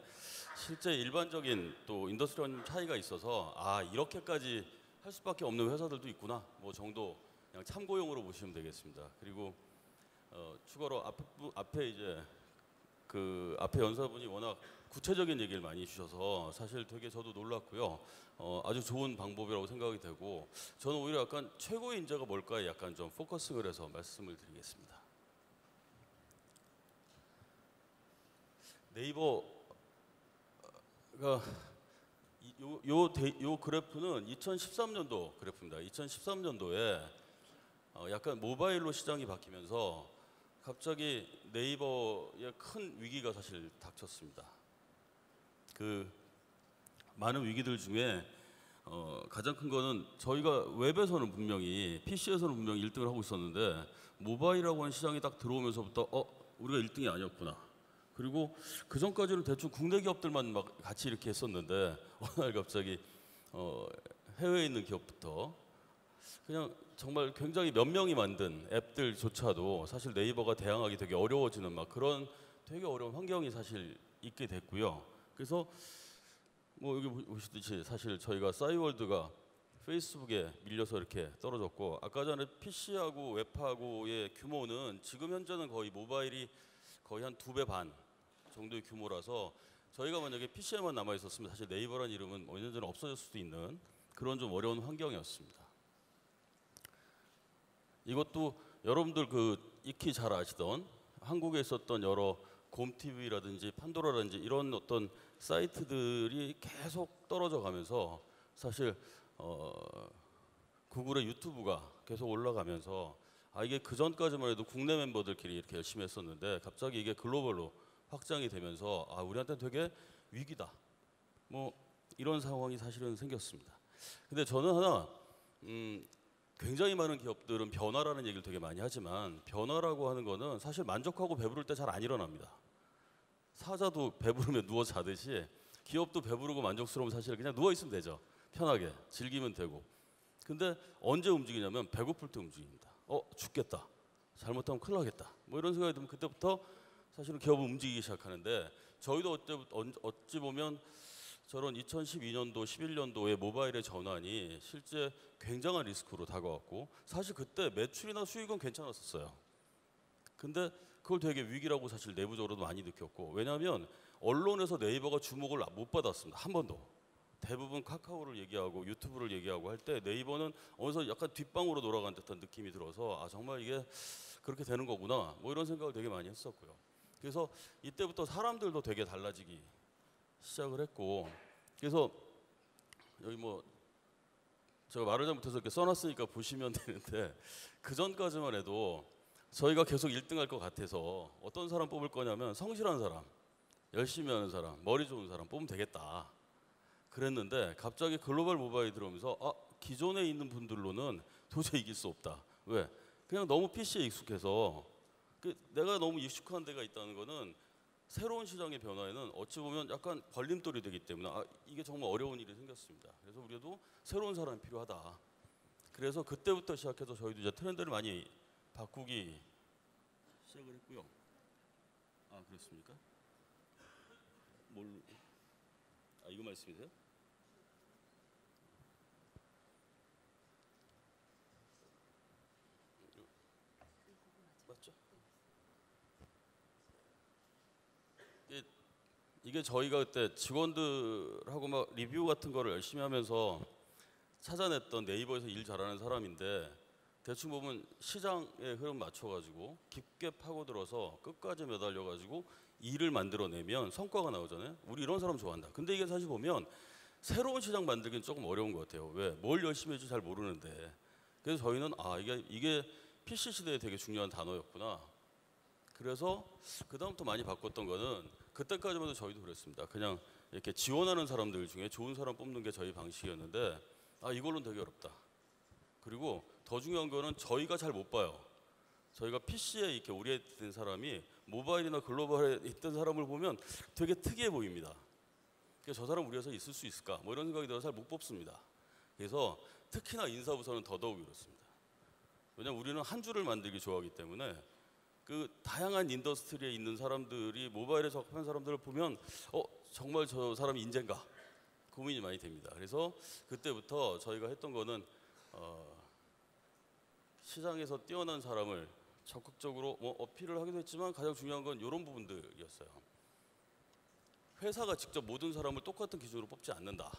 실제 일반적인 또 인더스트리한 차이가 있어서 이렇게까지 할 수밖에 없는 회사들도 있구나 뭐 정도 그냥 참고용으로 보시면 되겠습니다. 그리고 추가로 앞에 이제 그 앞에 연사분이 워낙 구체적인 얘기를 많이 해주셔서 사실 되게 저도 놀랐고요. 아주 좋은 방법이라고 생각이 되고 저는 오히려 약간 최고의 인재가 뭘까에 약간 좀 포커싱을 해서 말씀을 드리겠습니다. 네이버가 요 그래프는 2013년도 그래프입니다. 2013년도에 약간 모바일로 시장이 바뀌면서 갑자기 네이버에 큰 위기가 사실 닥쳤습니다. 그 많은 위기들 중에 가장 큰 거는 저희가 웹에서는 분명히 PC에서는 분명히 1등을 하고 있었는데 모바일이라고 하는 시장이 딱 들어오면서부터 우리가 1등이 아니었구나. 그리고 그 전까지는 대충 국내 기업들만 막 같이 이렇게 했었는데 어느 날 갑자기 해외에 있는 기업부터 그냥 정말 굉장히 몇 명이 만든 앱들조차도 사실 네이버가 대항하기 되게 어려워지는 막 그런 되게 어려운 환경이 사실 있게 됐고요. 그래서 뭐 여기 보시듯이 사실 저희가 싸이월드가 페이스북에 밀려서 이렇게 떨어졌고 아까 전에 PC하고 웹하고의 규모는 지금 현재는 거의 모바일이 거의 한 2배 반 정도의 규모라서 저희가 만약에 PC에만 남아 있었으면 사실 네이버란 이름은 몇 년 전에 없어질 수도 있는 그런 좀 어려운 환경이었습니다. 이것도 여러분들 익히 잘 아시던 한국에 있었던 여러 곰TV라든지 판도라라든지 이런 어떤 사이트들이 계속 떨어져 가면서 사실 구글의 유튜브가 계속 올라가면서 이게 그 전까지만 해도 국내 멤버들끼리 이렇게 열심히 했었는데 갑자기 이게 글로벌로 확장이 되면서 우리한테 되게 위기다. 뭐 이런 상황이 사실은 생겼습니다. 근데 저는 하나 굉장히 많은 기업들은 변화라는 얘기를 되게 많이 하지만 변화라고 하는 거는 사실 만족하고 배부를 때 잘 안 일어납니다. 사자도 배부르면 누워 자듯이 기업도 배부르고 만족스러우면 사실 그냥 누워 있으면 되죠. 편하게 즐기면 되고. 근데 언제 움직이냐면 배고플 때 움직입니다. 죽겠다. 잘못하면 큰일 나겠다. 뭐 이런 생각이 들면 그때부터 사실은 기업은 움직이기 시작하는데 저희도 어찌 보면 저런 2012년도, 11년도의 모바일의 전환이 실제 굉장한 리스크로 다가왔고 사실 그때 매출이나 수익은 괜찮았었어요. 근데 그걸 되게 위기라고 사실 내부적으로도 많이 느꼈고 왜냐하면 언론에서 네이버가 주목을 못 받았습니다. 한 번도. 대부분 카카오를 얘기하고 유튜브를 얘기하고 할 때 네이버는 어디서 약간 뒷방으로 돌아간 듯한 느낌이 들어서 정말 이게 그렇게 되는 거구나 뭐 이런 생각을 되게 많이 했었고요. 그래서 이때부터 사람들도 되게 달라지기 시작을 했고 그래서 여기 뭐 제가 말을 잘못해서 이렇게 써놨으니까 보시면 되는데 그 전까지만 해도 저희가 계속 1등 할 것 같아서 어떤 사람 뽑을 거냐면 성실한 사람, 열심히 하는 사람, 머리 좋은 사람 뽑으면 되겠다 그랬는데 갑자기 글로벌 모바일이 들어오면서 기존에 있는 분들로는 도저히 이길 수 없다. 왜? 그냥 너무 PC에 익숙해서 내가 너무 익숙한 데가 있다는 거는 새로운 시장의 변화에는 어찌 보면 약간 걸림돌이 되기 때문에 이게 정말 어려운 일이 생겼습니다. 그래서 우리도 새로운 사람이 필요하다. 그래서 그때부터 시작해서 저희도 이제 트렌드를 많이 바꾸기 시작을 했고요. 그렇습니까? 이거 말씀이세요? 맞죠? 이게 저희가 그때 직원들하고 막 리뷰 같은 거를 열심히 하면서 찾아냈던 네이버에서 일 잘하는 사람인데 대충 보면 시장의 흐름 맞춰가지고 깊게 파고들어서 끝까지 매달려가지고 일을 만들어내면 성과가 나오잖아요. 우리 이런 사람 좋아한다. 근데 이게 사실 보면 새로운 시장 만들기는 조금 어려운 것 같아요. 왜? 뭘 열심히 할지 잘 모르는데. 그래서 저희는 이게 PC 시대에 되게 중요한 단어였구나. 그래서 그다음부터 많이 바꿨던 거는 그때까지만 해도 저희도 그랬습니다. 그냥 이렇게 지원하는 사람들 중에 좋은 사람 뽑는 게 저희 방식이었는데 이걸로는 되게 어렵다. 그리고 더 중요한 거는 저희가 잘 못 봐요. 저희가 PC에 이렇게 오래된 사람이 모바일이나 글로벌에 있던 사람을 보면 되게 특이해 보입니다. 그래서 저 사람 우리 회사에 있을 수 있을까? 뭐 이런 생각이 들어서 잘 못 뽑습니다. 그래서 특히나 인사부서는 더더욱 이렇습니다. 왜냐하면 우리는 한 줄을 만들기 좋아하기 때문에 그 다양한 인더스트리에 있는 사람들이 모바일에 적합한 사람들을 보면 정말 저 사람이 인재인가 고민이 많이 됩니다. 그래서 그때부터 저희가 했던 거는 시장에서 뛰어난 사람을 적극적으로 어필을 하기도 했지만 가장 중요한 건 이런 부분들이었어요. 회사가 직접 모든 사람을 똑같은 기준으로 뽑지 않는다.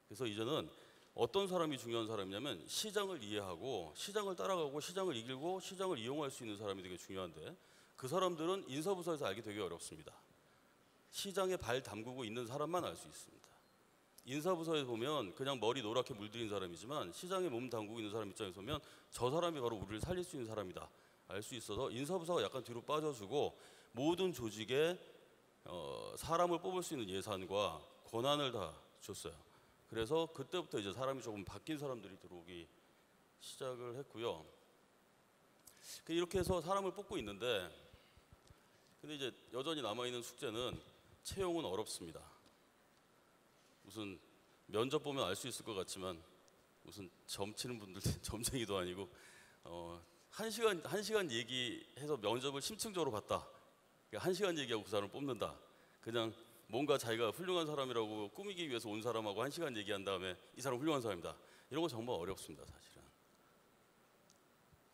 그래서 이제는 어떤 사람이 중요한 사람이냐면 시장을 이해하고 시장을 따라가고 시장을 이기고 시장을 이용할 수 있는 사람이 되게 중요한데 그 사람들은 인사부서에서 알기 되게 어렵습니다. 시장에 발 담그고 있는 사람만 알 수 있습니다. 인사부서에 보면 그냥 머리 노랗게 물들인 사람이지만 시장에 몸 담그고 있는 사람 입장에서 보면 저 사람이 바로 우리를 살릴 수 있는 사람이다. 알 수 있어서 인사부서가 약간 뒤로 빠져주고 모든 조직에 사람을 뽑을 수 있는 예산과 권한을 다 줬어요. 그래서 그때부터 이제 사람이 조금 바뀐 사람들이 들어오기 시작을 했고요. 이렇게 해서 사람을 뽑고 있는데 근데 근데 이제 여전히 남아있는 숙제는 채용은 어렵습니다. 무슨 면접 보면 알 수 있을 것 같지만 무슨 점치는 분들 점쟁이도 아니고 한 시간 얘기해서 면접을 심층적으로 봤다. 1시간 얘기하고 그 사람을 뽑는다. 그냥 뭔가 자기가 훌륭한 사람이라고 꾸미기 위해서 온 사람하고 1시간 얘기한 다음에 이 사람 훌륭한 사람이다. 이런 거 정말 어렵습니다, 사실은.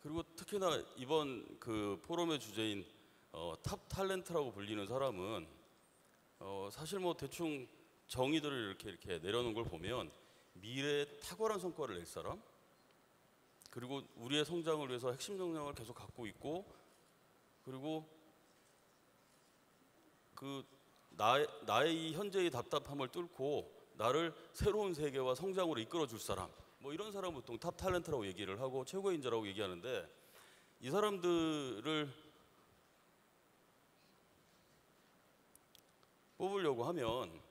그리고 특히나 이번 그 포럼의 주제인 탑 탤런트라고 불리는 사람은 사실 뭐 대충 정의들을 이렇게 내려놓은 걸 보면 미래에 탁월한 성과를 낼 사람, 그리고 우리의 성장을 위해서 핵심 역량을 계속 갖고 있고, 그리고 그 나의 이 현재의 답답함을 뚫고 나를 새로운 세계와 성장으로 이끌어줄 사람, 뭐 이런 사람 보통 탑 탤런트라고 얘기를 하고 최고의 인재라고 얘기하는데, 이 사람들을 뽑으려고 하면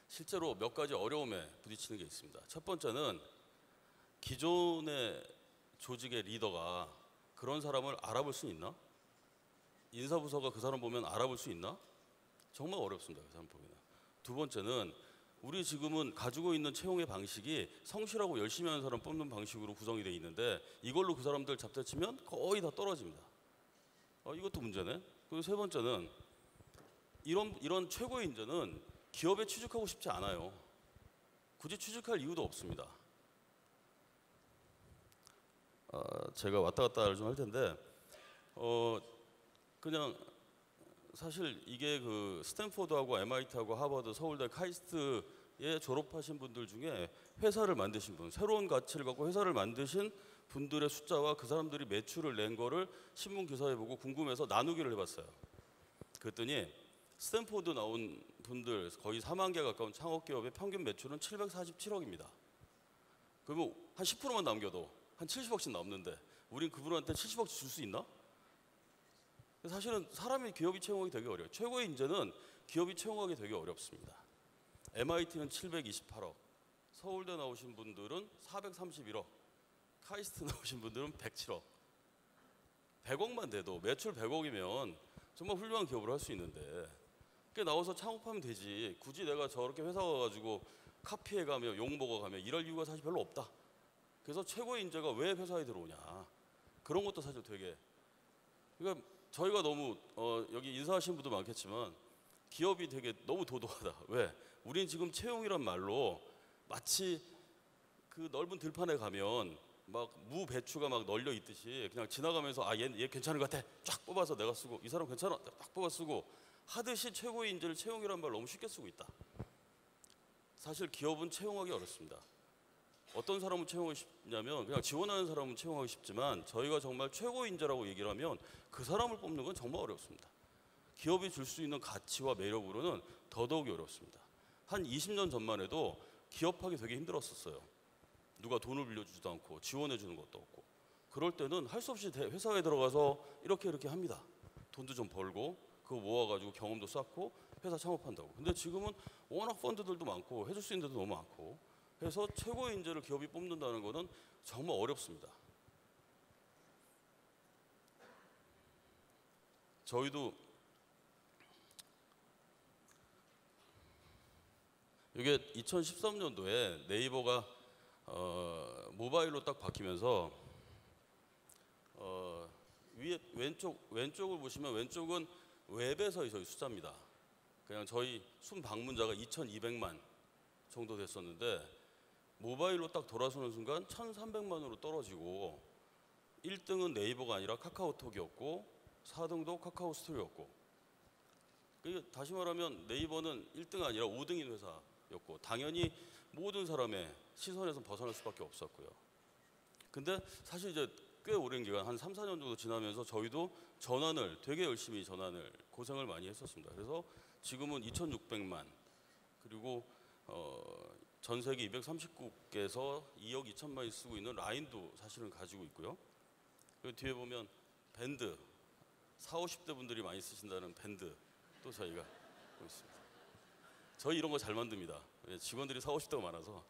실제로 몇 가지 어려움에 부딪히는 게 있습니다. 첫 번째는 기존의 조직의 리더가 그런 사람을 알아볼 수 있나? 인사부서가 그 사람 보면 알아볼 수 있나? 정말 어렵습니다, 그 사람 보면. 두 번째는 우리 지금은 가지고 있는 채용의 방식이 성실하고 열심히 하는 사람 뽑는 방식으로 구성이 되어 있는데, 이걸로 그 사람들 잡다치면 거의 다 떨어집니다. 이것도 문제네. 그리고 세 번째는 이런 최고의 인재는 기업에 취직하고 싶지 않아요. 굳이 취직할 이유도 없습니다. 제가 왔다 갔다 좀 할 텐데 그냥 사실 이게 그 스탠포드하고 MIT하고 하버드, 서울대, 카이스트에 졸업하신 분들 중에 회사를 만드신 분, 새로운 가치를 갖고 회사를 만드신 분들의 숫자와 그 사람들이 매출을 낸 거를 신문 기사에 보고 궁금해서 나누기를 해봤어요. 그랬더니 스탠포드 나온 분들 거의 4만 개 가까운 창업 기업의 평균 매출은 747억입니다. 그러면 한 10%만 남겨도 한 70억씩 남는데 우린 그분한테 70억씩 줄 수 있나? 사실은 사람이 기업이 채용하기 되게 어려워요. 최고의 인재는 기업이 채용하기 되게 어렵습니다. MIT는 728억, 서울대 나오신 분들은 431억, 카이스트 나오신 분들은 107억. 100억만 돼도 매출 100억이면 정말 훌륭한 기업을 할 수 있는데, 그게 나와서 창업하면 되지. 굳이 내가 저렇게 회사 가가지고 카피해가며 욕먹어가며 이럴 이유가 사실 별로 없다. 그래서 최고의 인재가 왜 회사에 들어오냐, 그런 것도 사실 되게, 그러니까 저희가 너무 여기 인사하신 분도 많겠지만 기업이 되게 너무 도도하다. 왜? 우린 지금 채용이란 말로 마치 그 넓은 들판에 가면 막 무 배추가 막 널려 있듯이 그냥 지나가면서 얘 괜찮은 것 같아, 쫙 뽑아서 내가 쓰고, 이 사람 괜찮아, 딱 뽑아 쓰고 하듯이 최고의 인재를 채용이란 말 너무 쉽게 쓰고 있다. 사실 기업은 채용하기 어렵습니다. 어떤 사람을 채용하기 쉽냐면 그냥 지원하는 사람은 채용하기 쉽지만, 저희가 정말 최고의 인재라고 얘기를 하면 그 사람을 뽑는 건 정말 어렵습니다. 기업이 줄 수 있는 가치와 매력으로는 더더욱이 어렵습니다. 한 20년 전만 해도 기업하기 되게 힘들었었어요. 누가 돈을 빌려주지도 않고 지원해 주는 것도 없고. 그럴 때는 할 수 없이 회사에 들어가서 이렇게 합니다. 돈도 좀 벌고 그거 모아가지고 경험도 쌓고 회사 창업한다고. 근데 지금은 워낙 펀드들도 많고 해줄 수 있는 데도 너무 많고 해서 최고의 인재를 기업이 뽑는다는 거는 정말 어렵습니다. 저희도 이게 2013년도에 네이버가 모바일로 딱 바뀌면서 위에 왼쪽을 보시면 왼쪽은 웹에서의 저희 숫자입니다. 그냥 저희 순 방문자가 2,200만 정도 됐었는데 모바일로 딱 돌아서는 순간 1,300만으로 떨어지고 1등은 네이버가 아니라 카카오톡이었고 4등도 카카오 스토리였고, 다시 말하면 네이버는 1등 아니라 5등인 회사였고 당연히 모든 사람의 시선에서 벗어날 수밖에 없었고요. 근데 사실 이제 꽤 오랜 기간, 한 3, 4년 정도 지나면서 저희도 전환을 되게 열심히 고생을 많이 했었습니다. 그래서 지금은 2,600만, 그리고 전 세계 230국에서 2억 2천만이 쓰고 있는 라인도 사실은 가지고 있고요. 그 뒤에 보면 밴드, 40, 50대 분들이 많이 쓰신다는 밴드 또 저희가 하고 있습니다. 저희 이런 거 잘 만듭니다. 직원들이 40, 50대가 많아서.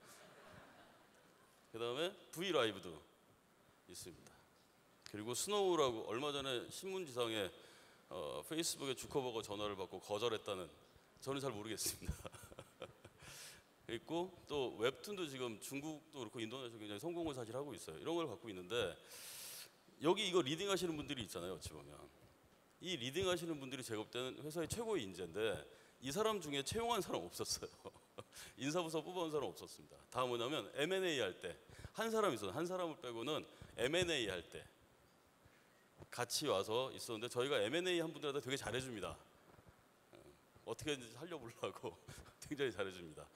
그 다음에 V라이브도 있습니다. 그리고 스노우라고 얼마 전에 신문지상에 페이스북에 주커버거 전화를 받고 거절했다는, 저는 잘 모르겠습니다. 있고 또 웹툰도 지금 중국도 그렇고 인도네시아 굉장히 성공을 사실 하고 있어요. 이런 걸 갖고 있는데 여기 이거 리딩 하시는 분들이 있잖아요. 어찌 보면 이 리딩 하시는 분들이 제가 볼 때는 회사의 최고의 인재인데 이 사람 중에 채용한 사람 없었어요. 인사부서 뽑아온 사람 없었습니다. 다 뭐냐면 M&A 할 때 한 사람 있었어요. 한 사람을 빼고는 M&A 할 때 같이 와서 있었는데 저희가 M&A 한 분들한테 되게 잘해줍니다. 어떻게 살려보려고 굉장히 잘해줍니다.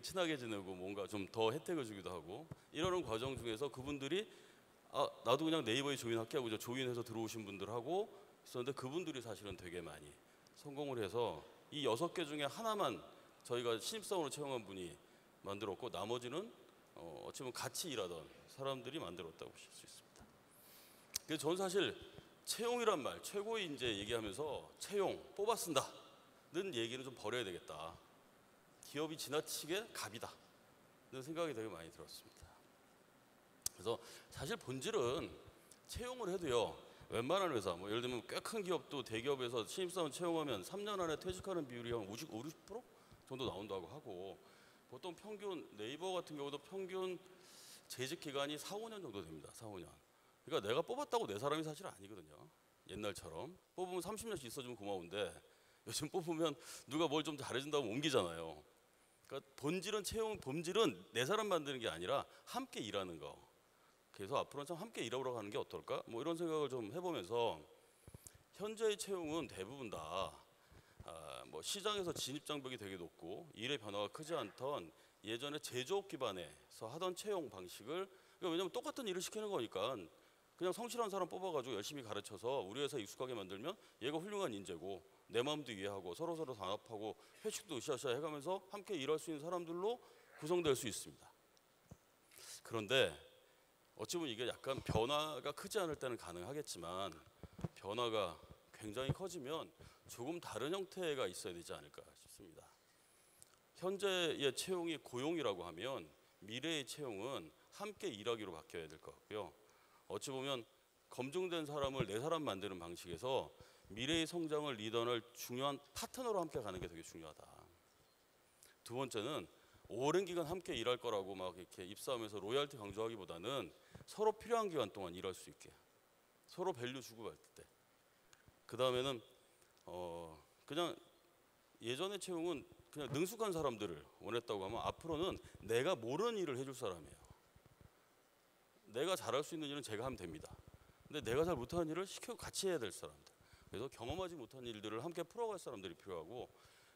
친하게 지내고 뭔가 좀 더 혜택을 주기도 하고 이러는 과정 중에서 그분들이 나도 그냥 네이버에 조인할게 하고 조인해서 들어오신 분들하고 있었는데 그분들이 사실은 되게 많이 성공을 해서 이 6개 중에 하나만 저희가 신입사원으로 채용한 분이 만들었고 나머지는 어찌 보면 같이 일하던 사람들이 만들었다고 보실 수 있습니다. 그래서 저는 사실 채용이란 말, 최고의 인재 얘기하면서 채용, 뽑아 쓴다는 얘기는 좀 버려야 되겠다. 기업이 지나치게 갑이다. 이런 생각이 되게 많이 들었습니다. 그래서 사실 본질은 채용을 해도요. 웬만한 회사, 뭐 예를 들면 꽤 큰 기업도 대기업에서 신입사원 채용하면 3년 안에 퇴직하는 비율이 한 50% 정도 나온다고 하고 보통 평균 네이버 같은 경우도 평균 재직 기간이 4, 5년 정도 됩니다. 4, 5년. 그러니까 내가 뽑았다고 내 사람이 사실 아니거든요. 옛날처럼 뽑으면 30년씩 있어주면 고마운데 요즘 뽑으면 누가 뭘 좀 잘해준다고 옮기잖아요. 그러니까 본질은 내 사람 만드는 게 아니라 함께 일하는 거. 그래서 앞으로는 참 함께 일하러 가는 게 어떨까? 뭐 이런 생각을 좀 해보면서 현재의 채용은 대부분 다 뭐 시장에서 진입 장벽이 되게 높고 일의 변화가 크지 않던 예전에 제조업 기반에서 하던 채용 방식을 그러니까 왜냐면 똑같은 일을 시키는 거니까 그냥 성실한 사람 뽑아가지고 열심히 가르쳐서 우리 회사에 익숙하게 만들면 얘가 훌륭한 인재고 내 마음도 이해하고 서로서로 단합하고 회식도 으쌰으쌰 해가면서 함께 일할 수 있는 사람들로 구성될 수 있습니다. 그런데 어찌 보면 이게 약간 변화가 크지 않을 때는 가능하겠지만 변화가 굉장히 커지면 조금 다른 형태가 있어야 되지 않을까 싶습니다. 현재의 채용이 고용이라고 하면 미래의 채용은 함께 일하기로 바뀌어야 될 것 같고요. 어찌 보면 검증된 사람을 내 사람 만드는 방식에서 미래의 성장을 리더할 중요한 파트너로 함께 가는 게 되게 중요하다. 두 번째는 오랜 기간 함께 일할 거라고 막 이렇게 입사하면서 로열티 강조하기보다는 서로 필요한 기간 동안 일할 수 있게 서로 밸류 주고받을 때. 그 다음에는 그냥 예전의 채용은 그냥 능숙한 사람들을 원했다고 하면 앞으로는 내가 모르는 일을 해줄 사람이에요. 내가 잘할 수 있는 일은 제가 하면 됩니다. 근데 내가 잘 못하는 일을 시키고 같이 해야 될 사람들. 그래서 경험하지 못한 일들을 함께 풀어갈 사람들이 필요하고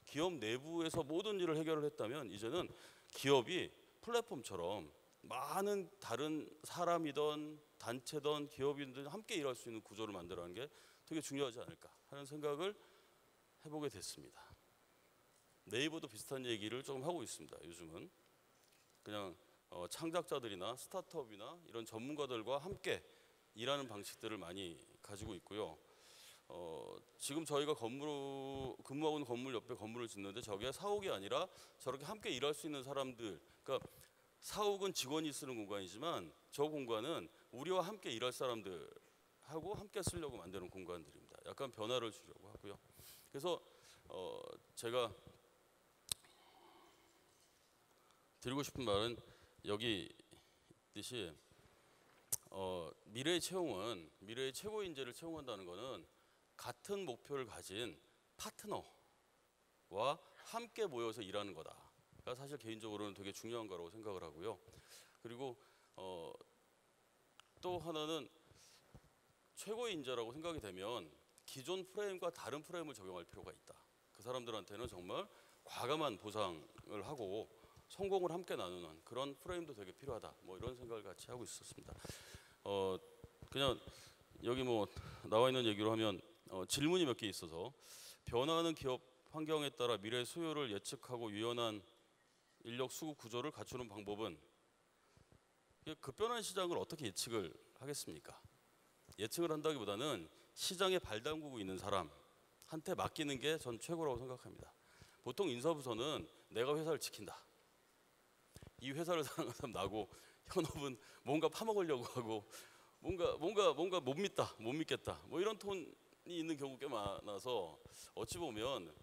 기업 내부에서 모든 일을 해결을 했다면 이제는 기업이 플랫폼처럼 많은 다른 사람이든 단체든 기업이든 함께 일할 수 있는 구조를 만들어가는 게 되게 중요하지 않을까 하는 생각을 해보게 됐습니다. 네이버도 비슷한 얘기를 조금 하고 있습니다. 요즘은 그냥 창작자들이나 스타트업이나 이런 전문가들과 함께 일하는 방식들을 많이 가지고 있고요. 지금 저희가 근무하고 있는 건물 옆에 건물을 짓는데 저게 사옥이 아니라 저렇게 함께 일할 수 있는 사람들, 그러니까 사옥은 직원이 쓰는 공간이지만 저 공간은 우리와 함께 일할 사람들하고 함께 쓰려고 만드는 공간들입니다. 약간 변화를 주려고 하고요. 그래서 제가 드리고 싶은 말은 여기 있듯이 미래의 채용은 미래의 최고 인재를 채용한다는 것은 같은 목표를 가진 파트너와 함께 모여서 일하는 거다가 사실 개인적으로는 되게 중요한 거라고 생각을 하고요. 그리고 또 하나는 최고의 인재라고 생각이 되면 기존 프레임과 다른 프레임을 적용할 필요가 있다. 그 사람들한테는 정말 과감한 보상을 하고 성공을 함께 나누는 그런 프레임도 되게 필요하다. 뭐 이런 생각을 같이 하고 있었습니다. 그냥 여기 뭐 나와 있는 얘기로 하면 질문이 몇 개 있어서 변화하는 기업 환경에 따라 미래 수요를 예측하고 유연한 인력 수급 구조를 갖추는 방법은 급변한 시장을 어떻게 예측을 하겠습니까? 예측을 한다기보다는 시장에 발 담그고 있는 사람한테 맡기는 게 전 최고라고 생각합니다. 보통 인사부서는 내가 회사를 지킨다. 이 회사를 사랑하는 사람 나고 현업은 뭔가 파먹으려고 하고 뭔가 못 믿겠다. 뭐 이런 톤 있는 경우가 꽤 많아서 어찌 보면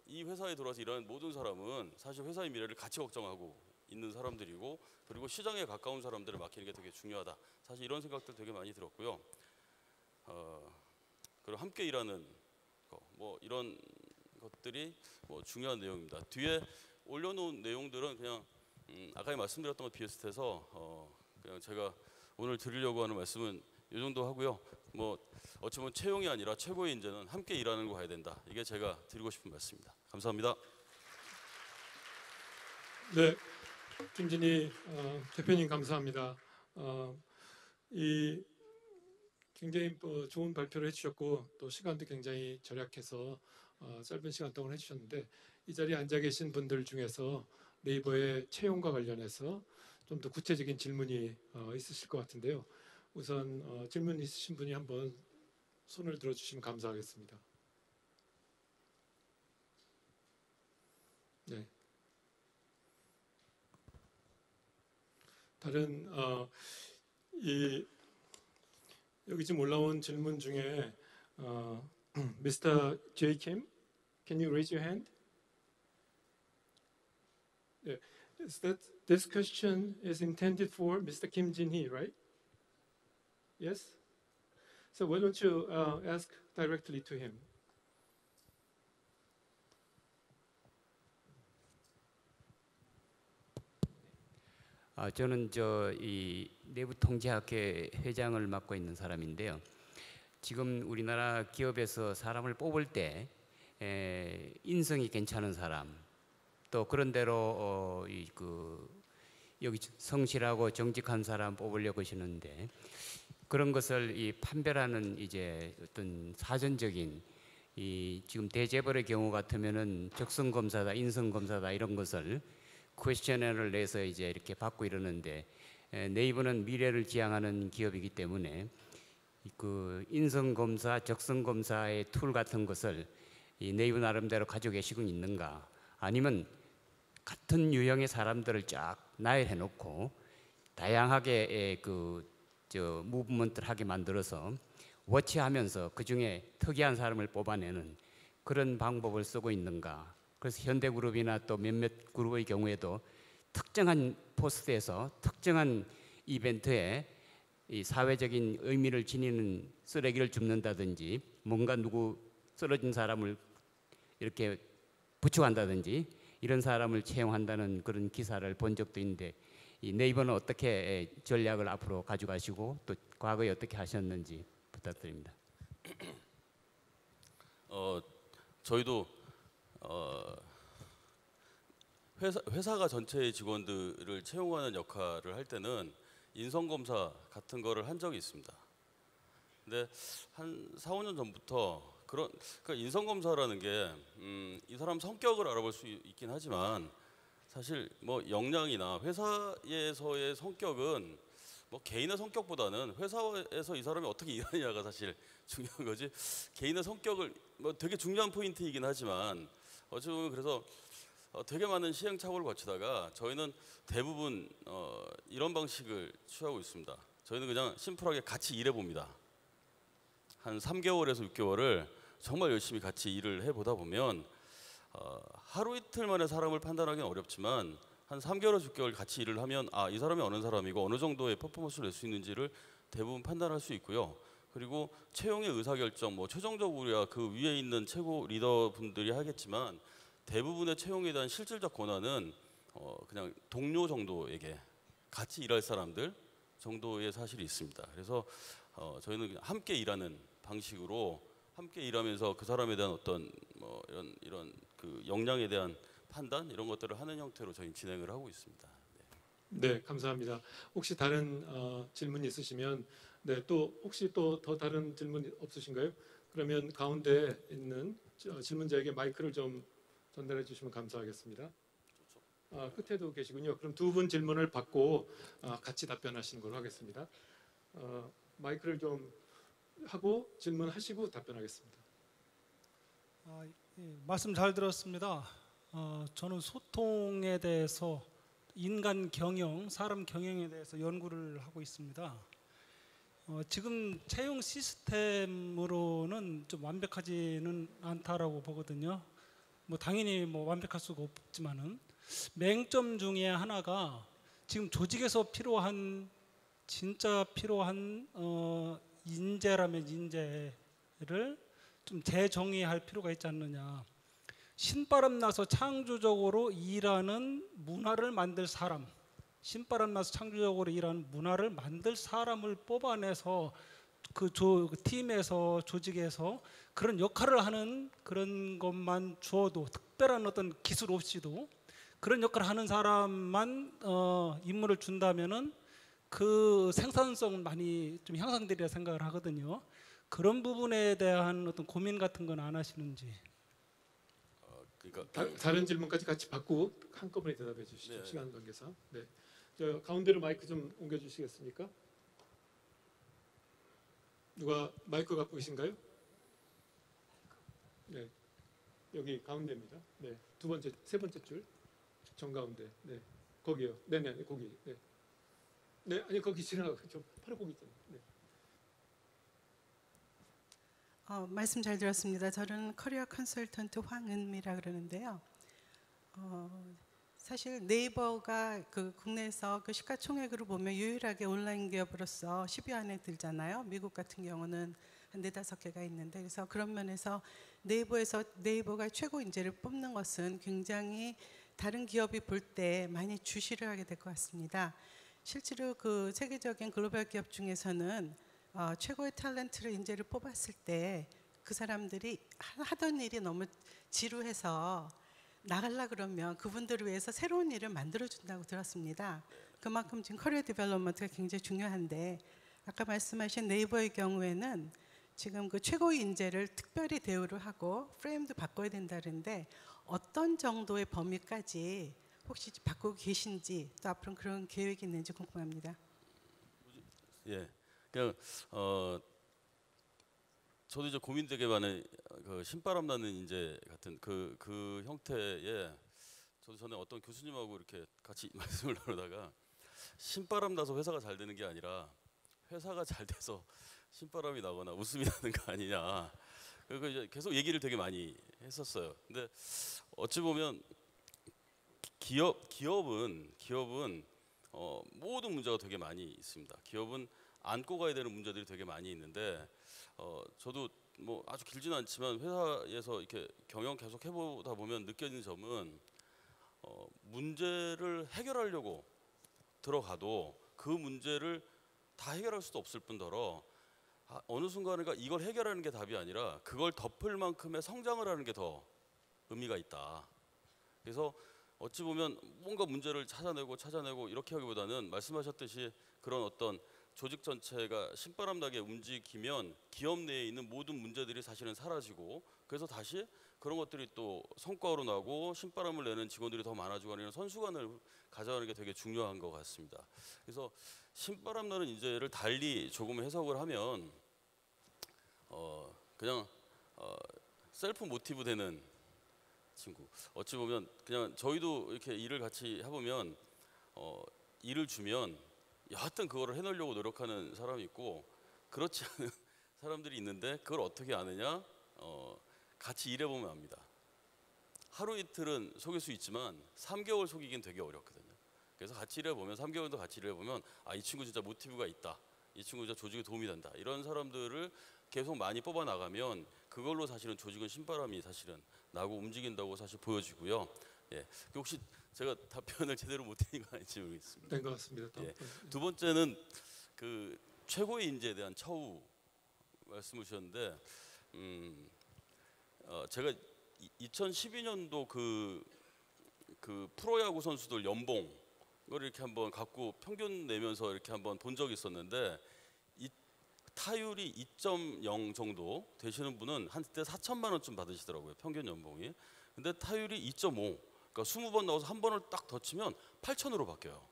이 회사에 들어와서 일하는 모든 사람은 사실 회사의 미래를 같이 걱정하고 있는 사람들이고, 그리고 시장에 가까운 사람들을 맡기는 게 되게 중요하다. 사실 이런 생각들 되게 많이 들었고요. 그리고 함께 일하는 뭐 이런 것들이 뭐 중요한 내용입니다. 뒤에 올려놓은 내용들은 그냥 아까 말씀드렸던 것 비슷해서 그냥 제가 오늘 드리려고 하는 말씀은 이 정도 하고요. 뭐 어찌 보면 채용이 아니라 최고의 인재는 함께 일하는 거 가야 된다. 이게 제가 드리고 싶은 말씀입니다. 감사합니다. 네, 김진희 대표님 감사합니다. 이 굉장히 좋은 발표를 해주셨고 또 시간도 굉장히 절약해서 짧은 시간 동안 해주셨는데, 이 자리에 앉아 계신 분들 중에서 네이버의 채용과 관련해서 좀 더 구체적인 질문이 있으실 것 같은데요. 우선 질문 있으신 분이 한번 손을 들어주시면 감사하겠습니다. 네. 다른 여기 지금 올라온 질문 중에 Mr. J. Kim, can you raise your hand? Yeah. This question is intended for Mr. Kim Jin-hee, right? Yes? So why don't you ask directly to him? 저는 이 내부통제학회 회장을 맡고 있는 사람인데요. 지금 우리나라 기업에서 사람을 뽑을 때 인성이 괜찮은 사람, 또 그런 대로 여기 성실하고 정직한 사람 뽑으려고 하시는데, 그런 것을 판별하는 이제 어떤 사전적인 지금 대재벌의 경우 같으면은 적성 검사다, 인성 검사다 이런 것을 퀘스천너를 내서 이제 이렇게 받고 이러는데, 네이버는 미래를 지향하는 기업이기 때문에 그 인성 검사, 적성 검사의 툴 같은 것을 이 네이버 나름대로 가지고 계시고 있는가, 아니면 같은 유형의 사람들을 쫙 나열해 놓고 다양하게 무브먼트를 하게 만들어서 워치하면서 그 중에 특이한 사람을 뽑아내는 그런 방법을 쓰고 있는가. 그래서 현대그룹이나 또 몇몇 그룹의 경우에도 특정한 포스트에서 특정한 이벤트에 이 사회적인 의미를 지니는 쓰레기를 줍는다든지, 뭔가 누구 쓰러진 사람을 이렇게 부축한다든지 이런 사람을 채용한다는 그런 기사를 본 적도 있는데, 이 네이버는 어떻게 전략을 앞으로 가져가시고 또 과거에 어떻게 하셨는지 부탁드립니다. 저희도 회사가 전체의 직원들을 채용하는 역할을 할 때는 인성검사 같은 거를 한 적이 있습니다. 근데 한 4, 5년 전부터 그러니까 인성검사라는 게 이 사람 성격을 알아볼 수 있긴 하지만, 사실 뭐 역량이나 회사에서의 성격은 뭐 개인의 성격보다는 회사에서 이 사람이 어떻게 일하느냐가 사실 중요한 거지, 개인의 성격을 뭐 되게 중요한 포인트이긴 하지만, 어쩌면 그래서 되게 많은 시행착오를 거치다가 저희는 대부분 이런 방식을 취하고 있습니다. 저희는 그냥 심플하게 같이 일해 봅니다. 한 3개월에서 6개월을 정말 열심히 같이 일을 해보다 보면 하루 이틀 만에 사람을 판단하기는 어렵지만 한 3개월에서 6개월 같이 일을 하면 이 사람이 어느 사람이고 어느 정도의 퍼포먼스를 낼 수 있는지를 대부분 판단할 수 있고요. 그리고 채용의 의사결정, 뭐 최종적으로야 그 위에 있는 최고 리더분들이 하겠지만, 대부분의 채용에 대한 실질적 권한은 그냥 동료 정도에게, 같이 일할 사람들 정도의 사실이 있습니다. 그래서 저희는 그냥 함께 일하는 방식으로 함께 일하면서 그 사람에 대한 어떤 뭐 이런 그 역량에 대한 판단 이런 것들을 하는 형태로 저희 진행을 하고 있습니다. 네, 감사합니다. 혹시 다른 질문 있으시면, 네, 또 혹시 또 더 다른 질문 없으신가요? 그러면 가운데 있는 질문자에게 마이크를 좀 전달해 주시면 감사하겠습니다. 끝에도 계시군요. 그럼 두 분 질문을 받고 같이 답변하시는 걸로 하겠습니다. 마이크를 좀 하고 질문하시고 답변하겠습니다. 예, 말씀 잘 들었습니다. 저는 소통에 대해서, 인간 경영, 사람 경영에 대해서 연구를 하고 있습니다. 지금 채용 시스템으로는 좀 완벽하지는 않다라고 보거든요. 뭐 당연히 뭐 완벽할 수가 없지만은 맹점 중에 하나가 지금 조직에서 필요한 진짜 필요한 인재라면 인재를 좀 재정의할 필요가 있지 않느냐. 신바람 나서 창조적으로 일하는 문화를 만들 사람, 신바람 나서 창조적으로 일하는 문화를 만들 사람을 뽑아내서 그 팀에서 조직에서 그런 역할을 하는 그런 것만 주어도 특별한 어떤 기술 없이도 그런 역할을 하는 사람만 임무를 준다면은 그 생산성은 많이 좀 향상되리라 생각을 하거든요. 그런 부분에 대한 어떤 고민 같은 건 안 하시는지. 그러니까 다른 질문까지 같이 받고 한꺼번에 대답해 주시죠. 네. 시간 관계상. 네. 저 가운데로 마이크 좀 옮겨 주시겠습니까? 누가 마이크 갖고 계신가요? 네. 여기 가운데입니다. 네. 두 번째, 세 번째 줄. 정가운데. 네. 거기요. 네네. 아니, 거기. 네. 네. 아니 거기 지나가. 저 바로 거기 있잖아요. 네. 말씀 잘 들었습니다. 저는 커리어 컨설턴트 황은미라 그러는데요. 사실 네이버가 그 국내에서 그 시가총액으로 보면 유일하게 온라인 기업으로서 10위 안에 들잖아요. 미국 같은 경우는 한 4-5개가 있는데, 그래서 그런 면에서 네이버가 최고 인재를 뽑는 것은 굉장히 다른 기업이 볼 때 많이 주시를 하게 될 것 같습니다. 실제로 그 세계적인 글로벌 기업 중에서는 최고의 탤런트를 인재를 뽑았을 때 그 사람들이 하던 일이 너무 지루해서 나가려 그러면 그분들을 위해서 새로운 일을 만들어준다고 들었습니다. 그만큼 지금 커리어 디벨롭먼트가 굉장히 중요한데, 아까 말씀하신 네이버의 경우에는 지금 그 최고의 인재를 특별히 대우를 하고 프레임도 바꿔야 된다는데 어떤 정도의 범위까지 혹시 바꾸고 계신지, 또 앞으로 그런 계획이 있는지 궁금합니다. 예, 그냥 저도 이제 고민되게 많은 그 신바람 나는 인재 같은 그 형태의, 저도 전에 어떤 교수님하고 이렇게 같이 말씀을 나누다가 신바람 나서 회사가 잘 되는 게 아니라 회사가 잘 돼서 신바람이 나거나 웃음이 나는 거 아니냐. 그리고 이제 계속 얘기를 되게 많이 했었어요. 근데 어찌 보면 기업은 모든 문제가 되게 많이 있습니다. 기업은 안고 가야 되는 문제들이 되게 많이 있는데, 저도 뭐 아주 길지는 않지만 회사에서 이렇게 경영 계속 해보다 보면 느껴지는 점은 문제를 해결하려고 들어가도 그 문제를 다 해결할 수도 없을 뿐더러 어느 순간에 이걸 해결하는 게 답이 아니라 그걸 덮을 만큼의 성장을 하는 게 더 의미가 있다. 그래서 어찌 보면 뭔가 문제를 찾아내고 이렇게 하기보다는 말씀하셨듯이 그런 어떤 조직 전체가 신바람 나게 움직이면 기업 내에 있는 모든 문제들이 사실은 사라지고, 그래서 다시 그런 것들이 또 성과로 나고 신바람을 내는 직원들이 더 많아지고 하는 선순환을 가져가는 게 되게 중요한 것 같습니다. 그래서 신바람 나는 인재를 달리 조금 해석을 하면 그냥 셀프 모티브 되는 친구. 어찌 보면 그냥 저희도 이렇게 일을 같이 해보면 일을 주면 여하튼 그거를 해내려고 노력하는 사람이 있고, 그렇지 않은 사람들이 있는데 그걸 어떻게 아느냐? 같이 일해보면 압니다. 하루 이틀은 속일 수 있지만 3개월 속이긴 되게 어렵거든요. 그래서 같이 일해보면 3개월도 같이 일해보면 이 친구 진짜 모티브가 있다. 이 친구 진짜 조직에 도움이 된다. 이런 사람들을 계속 많이 뽑아 나가면 그걸로 사실은 조직은 신바람이 사실은 나고 움직인다고 사실 보여지고요. 예. 혹시 제가 답변을 제대로 못 드린 거 아닌지 모르겠습니다. 된 것 같습니다. 예. 두 번째는 그 최고의 인재에 대한 처우 말씀을 주셨는데, 제가 2012년도 그 프로야구 선수들 연봉을 이렇게 한번 갖고 평균 내면서 이렇게 한번 본 적이 있었는데, 이 타율이 2.0 정도 되시는 분은 한때 4천만 원쯤 받으시더라고요, 평균 연봉이. 근데 타율이 2.5, 그러니까 20번 나와서 한 번을 딱 더 치면 8천으로 바뀌어요.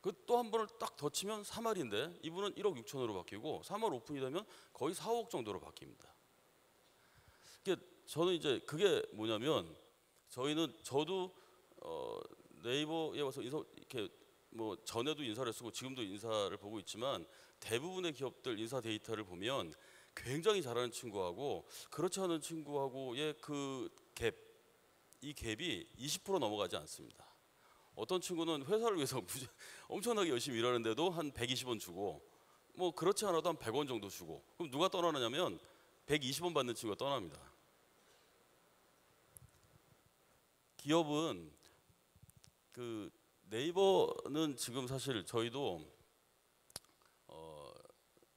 그 또 한 번을 딱 더 치면 3할인데 이분은 1억 6천으로 바뀌고 3월 오픈이 되면 거의 4억 정도로 바뀝니다. 저는 이제 그게 뭐냐면, 저도 네이버에 와서 이렇게 뭐 전에도 인사를 쓰고 지금도 인사를 보고 있지만 대부분의 기업들 인사 데이터를 보면 굉장히 잘하는 친구하고 그렇지 않은 친구하고의 그 갭, 이 갭이 20% 넘어가지 않습니다. 어떤 친구는 회사를 위해서 엄청나게 열심히 일하는데도 한 120원 주고 뭐 그렇지 않아도 한 100원 정도 주고 그럼 누가 떠나느냐면 120원 받는 친구가 떠납니다. 기업은 그 네이버는 지금 사실 저희도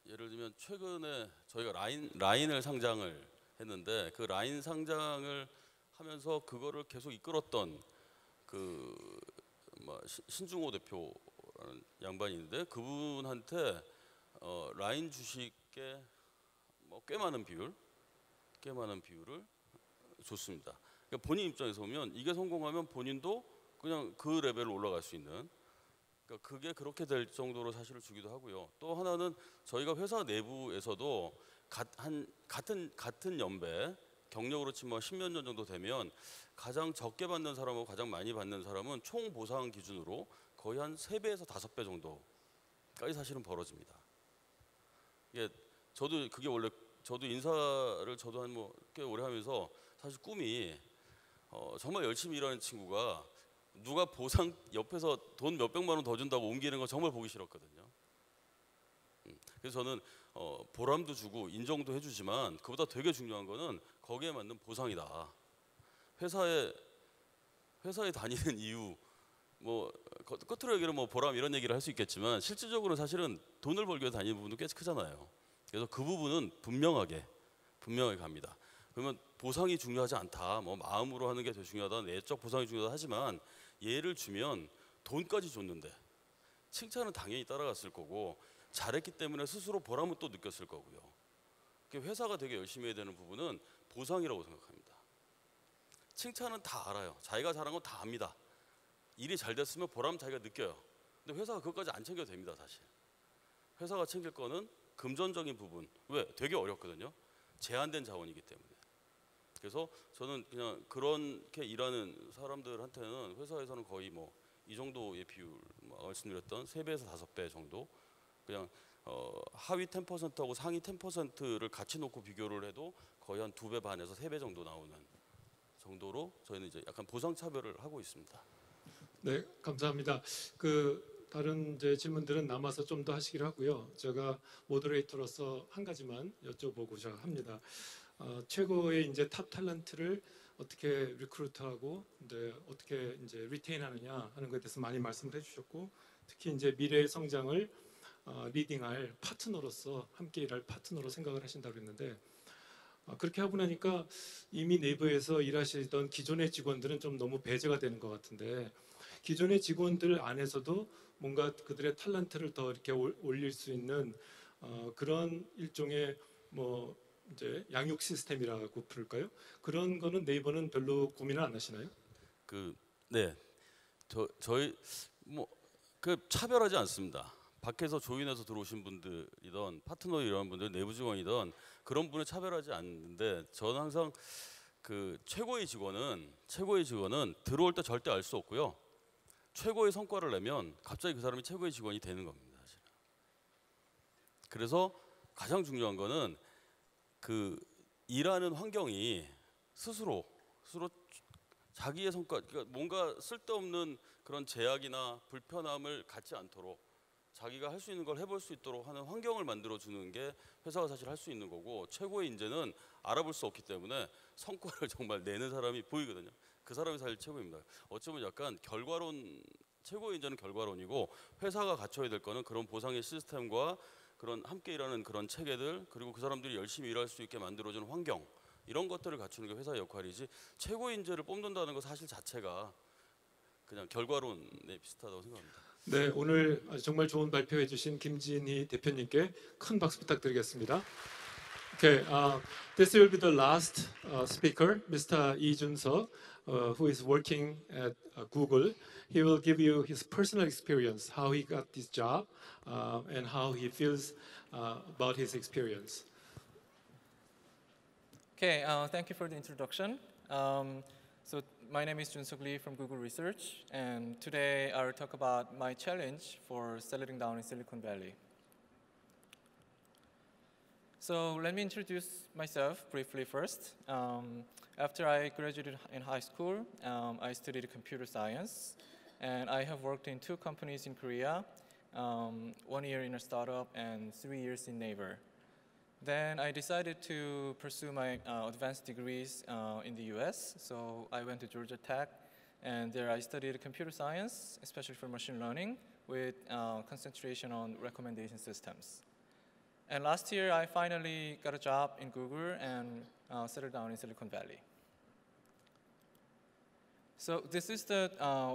예를 들면 최근에 저희가 라인을 상장을 했는데 그 라인 상장을 하면서 그거를 계속 이끌었던 그 신중호 대표라는 양반이 있는데 그분한테 라인 주식에 뭐 꽤 많은 비율을 줬습니다. 그러니까 본인 입장에서 보면 이게 성공하면 본인도 그냥 그 레벨로 올라갈 수 있는 그러니까 그게 그렇게 될 정도로 사실을 주기도 하고요. 또 하나는 저희가 회사 내부에서도 같은 연배 경력으로 치면 10몇 년 정도 되면 가장 적게 받는 사람하고 가장 많이 받는 사람은 총 보상 기준으로 거의 한 3배에서 5배 정도까지 사실은 벌어집니다. 이게 그게 원래 저도 인사를 저도 한 뭐 꽤 오래 하면서 사실 꿈이 정말 열심히 일하는 친구가 누가 보상 옆에서 돈 몇백만 원 더 준다고 옮기는 거 정말 보기 싫었거든요. 그래서 저는 보람도 주고 인정도 해주지만 그보다 되게 중요한 거는 거기에 맞는 보상이다. 회사에 다니는 이유 뭐 겉으로 얘기는 뭐 보람 이런 얘기를 할 수 있겠지만 실질적으로 사실은 돈을 벌기 위해 다니는 부분도 꽤 크잖아요. 그래서 그 부분은 분명하게 갑니다. 그러면 보상이 중요하지 않다. 뭐 마음으로 하는 게 더 중요하다. 내적 보상이 중요하다 하지만 예를 주면 돈까지 줬는데 칭찬은 당연히 따라갔을 거고 잘했기 때문에 스스로 보람은 또 느꼈을 거고요. 회사가 되게 열심히 해야 되는 부분은 보상이라고 생각합니다. 칭찬은 다 알아요. 자기가 잘한 건 다 압니다. 일이 잘 됐으면 보람 자기가 느껴요. 근데 회사가 그것까지 안 챙겨도 됩니다. 사실 회사가 챙길 거는 금전적인 부분. 왜? 되게 어렵거든요. 제한된 자원이기 때문에. 그래서 저는 그냥 그렇게 일하는 사람들한테는 회사에서는 거의 뭐 이 정도의 비율, 말씀드렸던 3배에서 5배 정도 그냥 하위 10%하고 상위 10%를 같이 놓고 비교를 해도 거의 한 2배 반에서 3배 정도 나오는 정도로 저희는 이제 약간 보상 차별을 하고 있습니다. 네, 감사합니다. 다른 이제 질문들은 남아서 좀 더 하시기로 하고요. 제가 모더레이터로서 한 가지만 여쭤보고자 합니다. 최고의 이제 탑 탤런트를 어떻게 리크루트하고 이제 어떻게 이제 리테인하느냐 하는 것에 대해서 많이 말씀을 해주셨고, 특히 이제 미래의 성장을 리딩할 파트너로서 함께 일할 파트너로 생각을 하신다고 했는데, 그렇게 하고 나니까 이미 내부에서 일하시던 기존의 직원들은 좀 너무 배제가 되는 것 같은데, 기존의 직원들 안에서도 뭔가 그들의 탤런트를 더 이렇게 올릴 수 있는 그런 일종의 뭐 이제 양육 시스템이라고 부를까요? 그런 거는 네이버는 별로 고민을 안 하시나요? 네, 저희 뭐 차별하지 않습니다. 밖에서 조인해서 들어오신 분들이던 파트너 이런 분들 내부 직원이던 그런 분을 차별하지 않는데 저는 항상 최고의 직원은 들어올 때 절대 알 수 없고요. 최고의 성과를 내면 갑자기 그 사람이 최고의 직원이 되는 겁니다. 사실은. 그래서 가장 중요한 거는 일하는 환경이 스스로 자기의 성과, 그러니까 뭔가 쓸데없는 그런 제약이나 불편함을 갖지 않도록 자기가 할 수 있는 걸 해볼 수 있도록 하는 환경을 만들어주는 게 회사가 사실 할 수 있는 거고, 최고의 인재는 알아볼 수 없기 때문에 성과를 정말 내는 사람이 보이거든요. 그 사람이 사실 최고입니다. 어쩌면 약간 최고의 인재는 결과론이고, 회사가 갖춰야 될 거는 그런 보상의 시스템과 그런 함께 일하는 그런 체계들, 그리고 그 사람들이 열심히 일할 수 있게 만들어주는 환경, 이런 것들을 갖추는 게 회사의 역할이지, 최고의 인재를 뽑는다는 것 사실 자체가 그냥 결과론에 비슷하다고 생각합니다. 네, 오늘 정말 좋은 발표해 주신 김진희 대표님께 큰 박수 부탁드리겠습니다. Okay, this will be the last speaker, Mr. Lee Jun-seok, who is working at Google. He will give you his personal experience, how he got this job, and how he feels about his experience. Okay, thank you for the introduction. So my name is Junseok Lee from Google Research, and today I will talk about my challenge for settling down in Silicon Valley. So let me introduce myself briefly first. After I graduated in high school, I studied computer science, and I have worked in 2 companies in Korea, 1 year in a startup and 3 years in Naver. Then I decided to pursue my advanced degrees in the US. So I went to Georgia Tech, and there I studied computer science, especially for machine learning, with concentration on recommendation systems. And last year, I finally got a job in Google and settled down in Silicon Valley. So this is the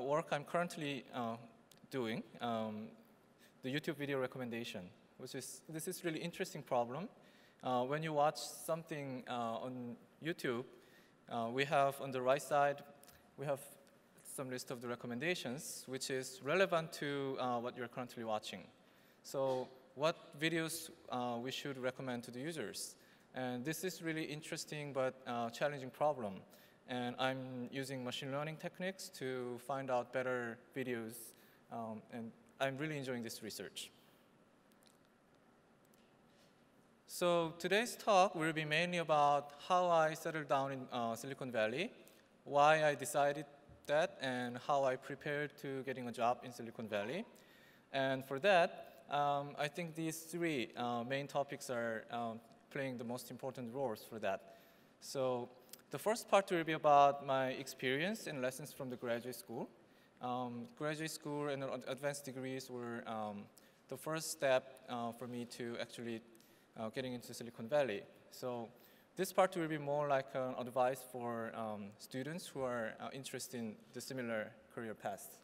work I'm currently doing, the YouTube video recommendation, this is really interesting problem. When you watch something on YouTube, we have on the right side, we have some list of the recommendations, which is relevant to what you're currently watching. So what videos we should recommend to the users. And this is really interesting but challenging problem. And I'm using machine learning techniques to find out better videos. And I'm really enjoying this research. So today's talk will be mainly about how I settled down in Silicon Valley, why I decided that, and how I prepared to getting a job in Silicon Valley. And for that, I think these 3 main topics are playing the most important roles for that. So the first part will be about my experience and lessons from the graduate school. Graduate school and advanced degrees were the first step for me to actually getting into Silicon Valley. So this part will be more like an advice for students who are interested in the similar career paths.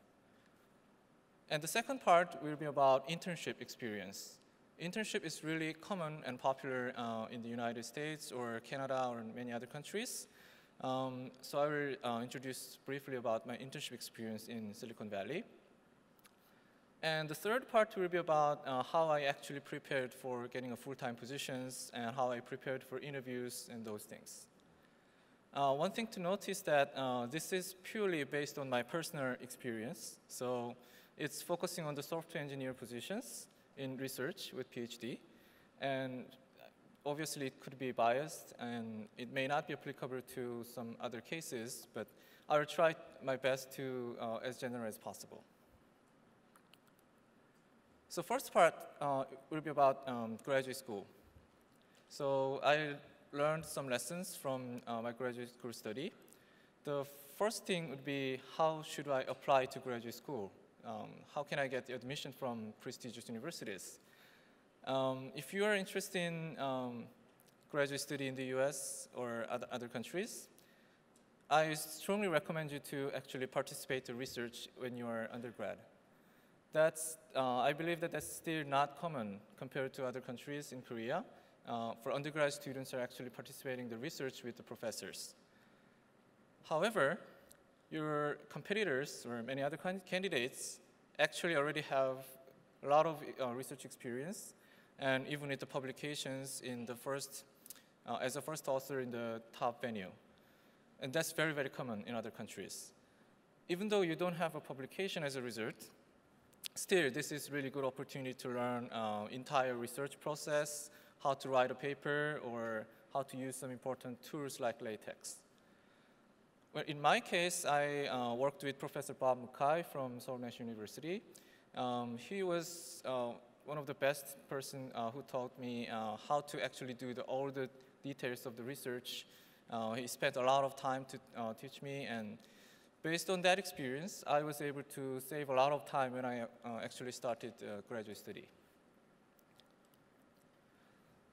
And the second part will be about internship experience. Internship is really common and popular in the United States or Canada or in many other countries. So I will introduce briefly about my internship experience in Silicon Valley. And the third part will be about how I actually prepared for getting a full-time positions and how I prepared for interviews and those things. One thing to notice that this is purely based on my personal experience. So it's focusing on the software engineer positions in research with PhD. And obviously it could be biased and it may not be applicable to some other cases, but I will try my best to as general as possible. So first part will be about graduate school. So I learned some lessons from my graduate school study. The first thing would be, how should I apply to graduate school? How can I get the admission from prestigious universities? If you are interested in graduate study in the US or other countries, I strongly recommend you to actually participate in research when you are undergrad. I believe that that's still not common compared to other countries in Korea. For undergrad students are actually participating in the research with the professors. However, your competitors or many other candidates actually already have a lot of research experience, and even with the publications in the as a first author in the top venue. And that's very, very common in other countries. Even though you don't have a publication as a result, still, this is really good opportunity to learn entire research process, how to write a paper, or how to use some important tools like LaTeX. Well, in my case, I worked with Professor Bob Mukai from Seoul National University. He was one of the best person who taught me how to actually do all the details of the research. He spent a lot of time to teach me, and based on that experience, I was able to save a lot of time when I actually started graduate study.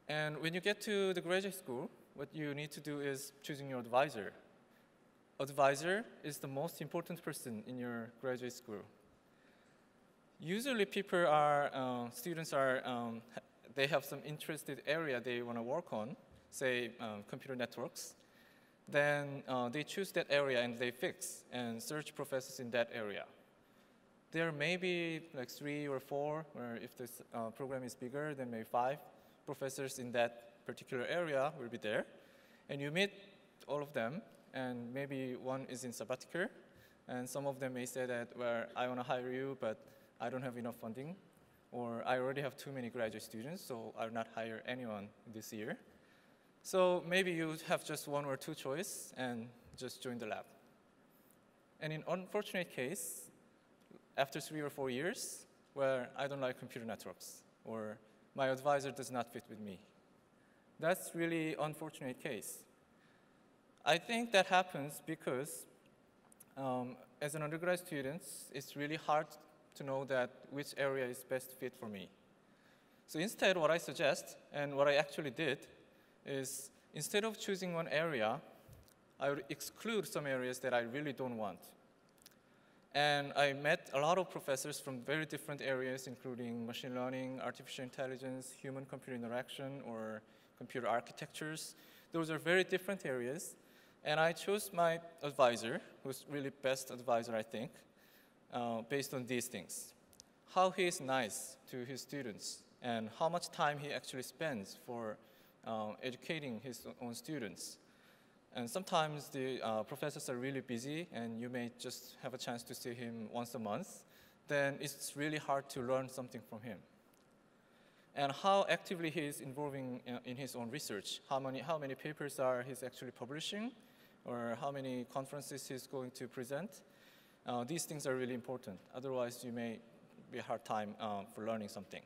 And when you get to the graduate school, what you need to do is choosing your advisor. Advisor is the most important person in your graduate school. Usually people students they have some interested area they want to work on, say computer networks. Then they choose that area and they fix and search professors in that area. There may be like 3 or 4, or if this program is bigger, then maybe 5 professors in that particular area will be there. And you meet all of them, and maybe one is in sabbatical, and some of them may say that, well, I want to hire you, but I don't have enough funding, or I already have too many graduate students, so I'll not hire anyone this year. So maybe you have just one or two choice and just join the lab. And in unfortunate case, after 3 or 4 years, where I don't like computer networks, or my advisor does not fit with me. That's really unfortunate case. I think that happens because as an undergrad student, it's really hard to know that which area is best fit for me. So instead, what I suggest, and what I actually did, is instead of choosing one area, I would exclude some areas that I really don't want. And I met a lot of professors from very different areas, including machine learning, artificial intelligence, human-computer interaction, or computer architectures. Those are very different areas. And I chose my advisor, who's really best advisor, I think, based on these things. How he is nice to his students, and how much time he actually spends for educating his own students. And sometimes the professors are really busy, and you may just have a chance to see him once a month. Then it's really hard to learn something from him. And how actively he is involving in his own research. How many papers are he's actually publishing, or how many conferences he's going to present. These things are really important. Otherwise, you may be a hard time for learning something.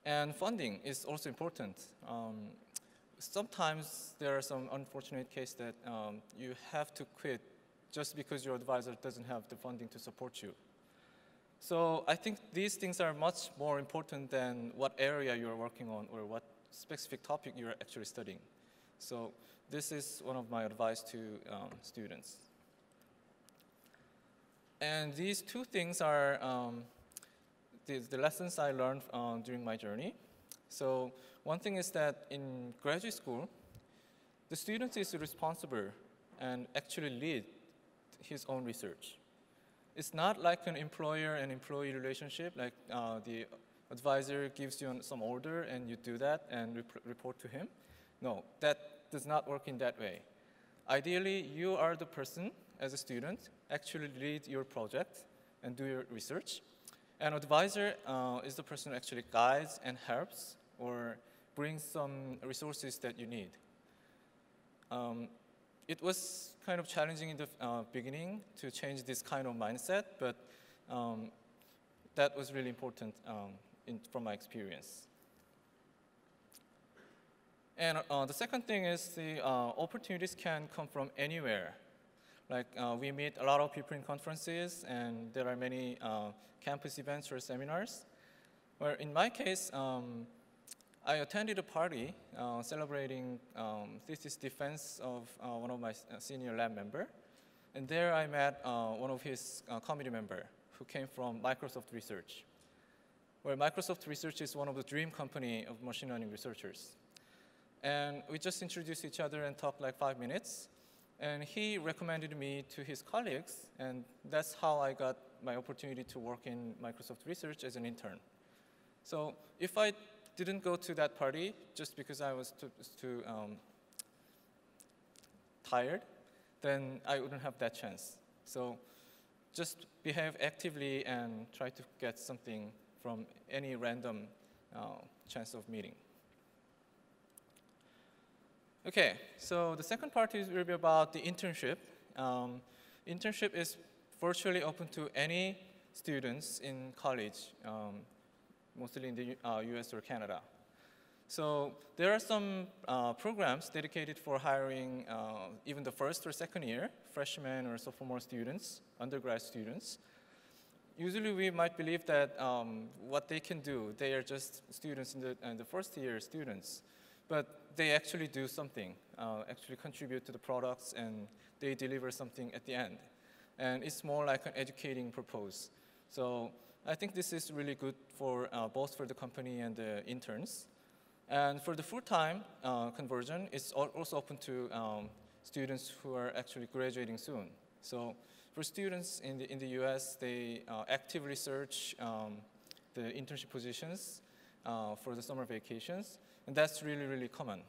And funding is also important. Sometimes there are some unfortunate cases that you have to quit just because your advisor doesn't have the funding to support you. So I think these things are much more important than what area you're working on or what specific topic you're actually studying. So this is one of my advice to students. And these two things are the lessons I learned during my journey. So one thing is that in graduate school, the student is responsible and actually lead his own research. It's not like an employer and employee relationship, like the advisor gives you some order and you do that and report to him. No, that does not work in that way. Ideally, you are the person as a student, actually lead your project and do your research. An advisor is the person who actually guides and helps or brings some resources that you need. It was kind of challenging in the beginning to change this kind of mindset, but that was really important from my experience. And the second thing is the opportunities can come from anywhere. Like we meet a lot of people in conferences, and there are many campus events or seminars. Where in my case, I attended a party celebrating thesis defense of one of my senior lab member. And there I met one of his committee member who came from Microsoft Research, where Microsoft Research is one of the dream company of machine learning researchers. And we just introduced each other and talked like 5 minutes. And he recommended me to his colleagues, and that's how I got my opportunity to work in Microsoft Research as an intern. So if I didn't go to that party just because I was too tired, then I wouldn't have that chance. So just behave actively and try to get something from any random chance of meeting. Okay, so the second part will be about the internship. Internship is virtually open to any students in college, mostly in the US or Canada. So there are some programs dedicated for hiring even the first or second year, freshman or sophomore students, undergrad students. Usually we might believe that what they can do, they are just students in the first year students, but they actually do something, actually contribute to the products, and they deliver something at the end. And it's more like an educating purpose. So I think this is really good for both for the company and the interns. And for the full-time conversion, it's also open to students who are actually graduating soon. So for students in the US, they actively search the internship positions for the summer vacations. And that's really, really common.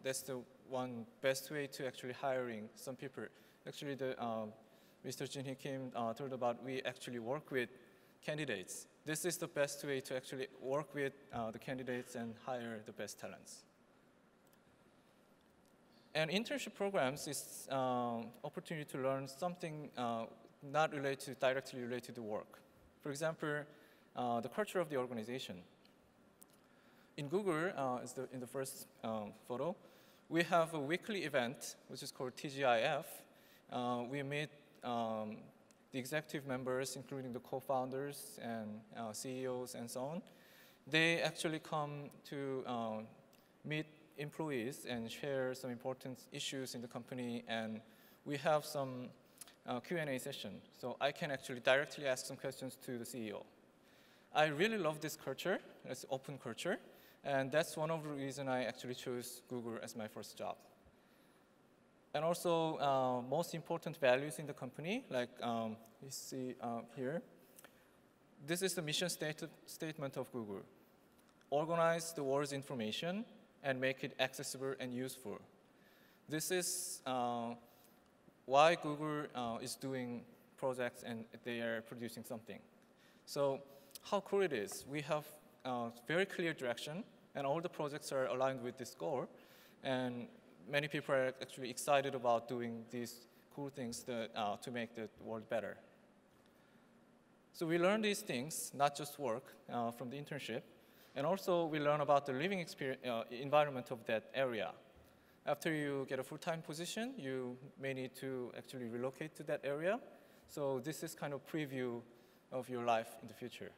That's the one best way to actually hiring some people. Actually, Mr. Jin Hee Kim told about we actually work with candidates. This is the best way to actually work with the candidates and hire the best talents. And internship programs is opportunity to learn something not directly related to work. For example, the culture of the organization. In Google, in the first photo, we have a weekly event, which is called TGIF. We meet the executive members, including the co-founders and CEOs and so on. They actually come to meet employees and share some important issues in the company, and we have some Q&A session. So I can actually directly ask some questions to the CEO. I really love this culture, it's open culture, and that's one of the reasons I actually chose Google as my first job. And also, most important values in the company, like you see here. This is the mission statement of Google. Organize the world's information and make it accessible and useful. This is why Google is doing projects and they are producing something. So how cool it is. We have very clear direction and all the projects are aligned with this goal. And many people are actually excited about doing these cool things to make the world better. So we learn these things, not just work, from the internship. And also we learn about the living environment of that area. After you get a full-time position, you may need to actually relocate to that area. So this is kind of preview of your life in the future.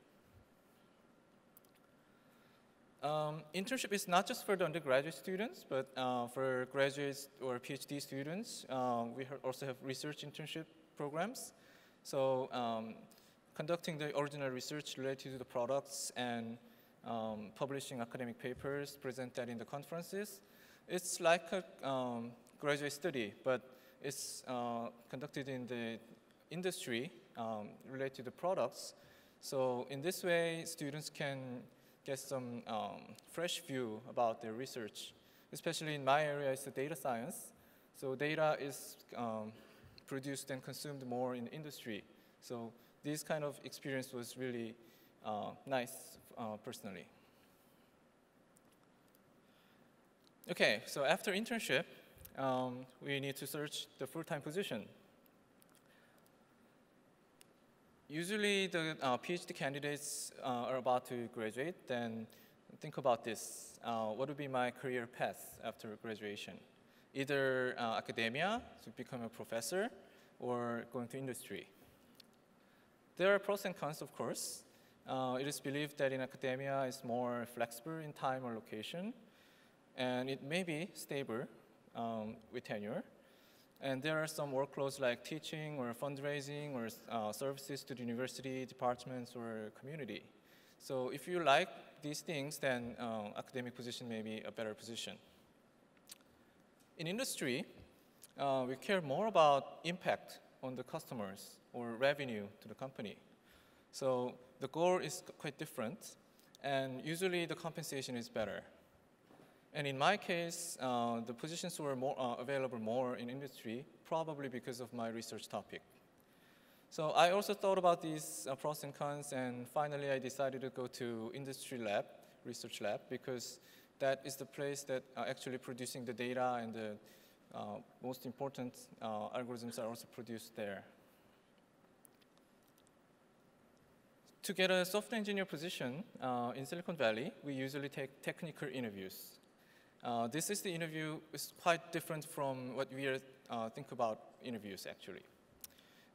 Internship is not just for the undergraduate students, but for graduates or PhD students, we also have research internship programs. So conducting the original research related to the products and publishing academic papers, present that in the conferences. It's like a graduate study, but it's conducted in the industry related to the products. So in this way, students can get some fresh view about their research. Especially in my area, it's the data science. So data is produced and consumed more in the industry. So this kind of experience was really nice personally. Okay, so after internship, we need to search the full-time position. Usually the PhD candidates are about to graduate, then think about this. What would be my career path after graduation? Either academia, to become a professor, or going to industry. There are pros and cons, of course. It is believed that in academia it's more flexible in time or location, and it may be stable with tenure. And there are some workloads like teaching or fundraising or services to the university, departments, or community. So if you like these things, then academic position may be a better position. In industry, we care more about impact on the customers or revenue to the company. So the goal is quite different, and usually the compensation is better. And in my case, the positions were available more in industry, probably because of my research topic. So I also thought about these pros and cons, and finally I decided to go to industry lab, research lab, because that is the place that actually producing the data and the most important algorithms are also produced there. To get a software engineer position in Silicon Valley, we usually take technical interviews. This is the interview. It's quite different from what we think about interviews, actually.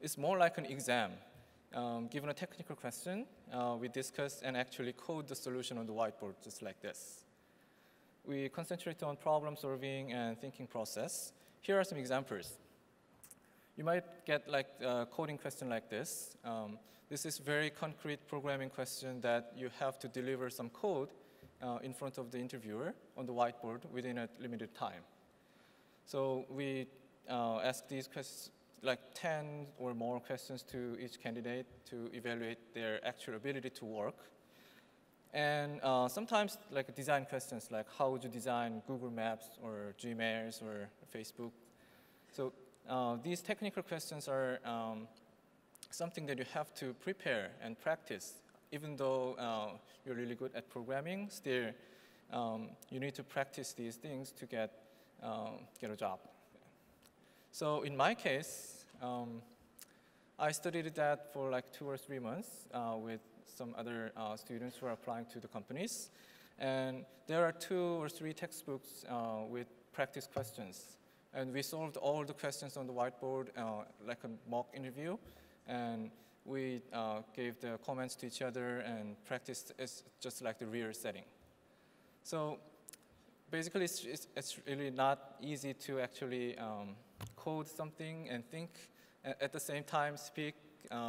It's more like an exam. Given a technical question, we discuss and actually code the solution on the whiteboard, just like this. We concentrate on problem solving and thinking process. Here are some examples. You might get like a coding question like this. This is very concrete programming question that you have to deliver some code in front of the interviewer on the whiteboard within a limited time. So we ask these questions, like 10 or more questions to each candidate to evaluate their actual ability to work. And sometimes like design questions like how would you design Google Maps or Gmails or Facebook. So these technical questions are something that you have to prepare and practice. Even though you're really good at programming, still you need to practice these things to get a job. So in my case, I studied that for like 2 or 3 months with some other students who are applying to the companies. And there are 2 or 3 textbooks with practice questions. And we solved all the questions on the whiteboard like a mock interview. And we gave the comments to each other and practiced as just like the real setting. So basically, it's really not easy to actually code something and think at the same time, speak,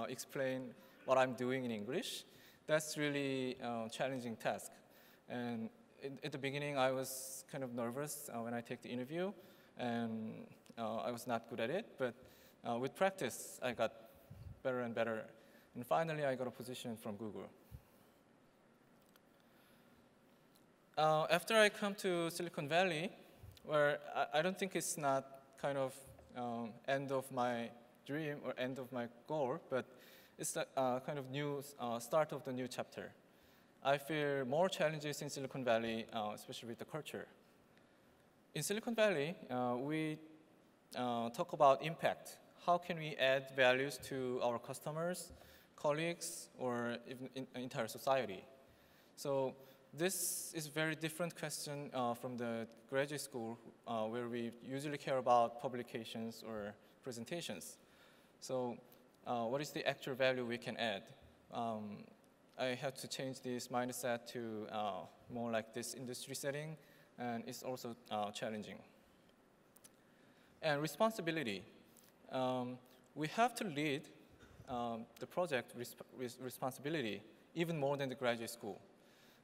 explain what I'm doing in English. That's really a challenging task. And at the beginning, I was kind of nervous when I take the interview, and I was not good at it. But with practice, I got better and better. And finally, I got a position from Google. After I come to Silicon Valley, where I don't think it's not kind of end of my dream or end of my goal, but it's the kind of new start of the new chapter. I feel more challenges in Silicon Valley, especially with the culture. In Silicon Valley, we talk about impact. How can we add values to our customers, colleagues, or even in entire society? So this is a very different question from the graduate school, where we usually care about publications or presentations. So what is the actual value we can add? I had to change this mindset to more like this industry setting, and it's also challenging. And responsibility. We have to lead the project with responsibility even more than the graduate school.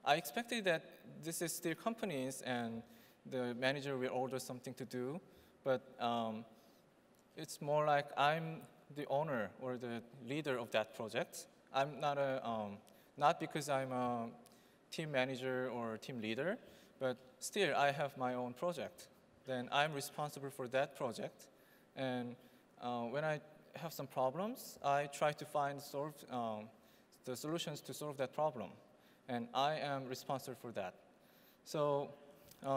I expected that this is still companies and the manager will order something to do, but it's more like I'm the owner or the leader of that project. I'm not not because I'm a team manager or team leader, but still I have my own project. Then I'm responsible for that project. And when I have some problems, I try to find the solutions to solve that problem. And I am responsible for that. So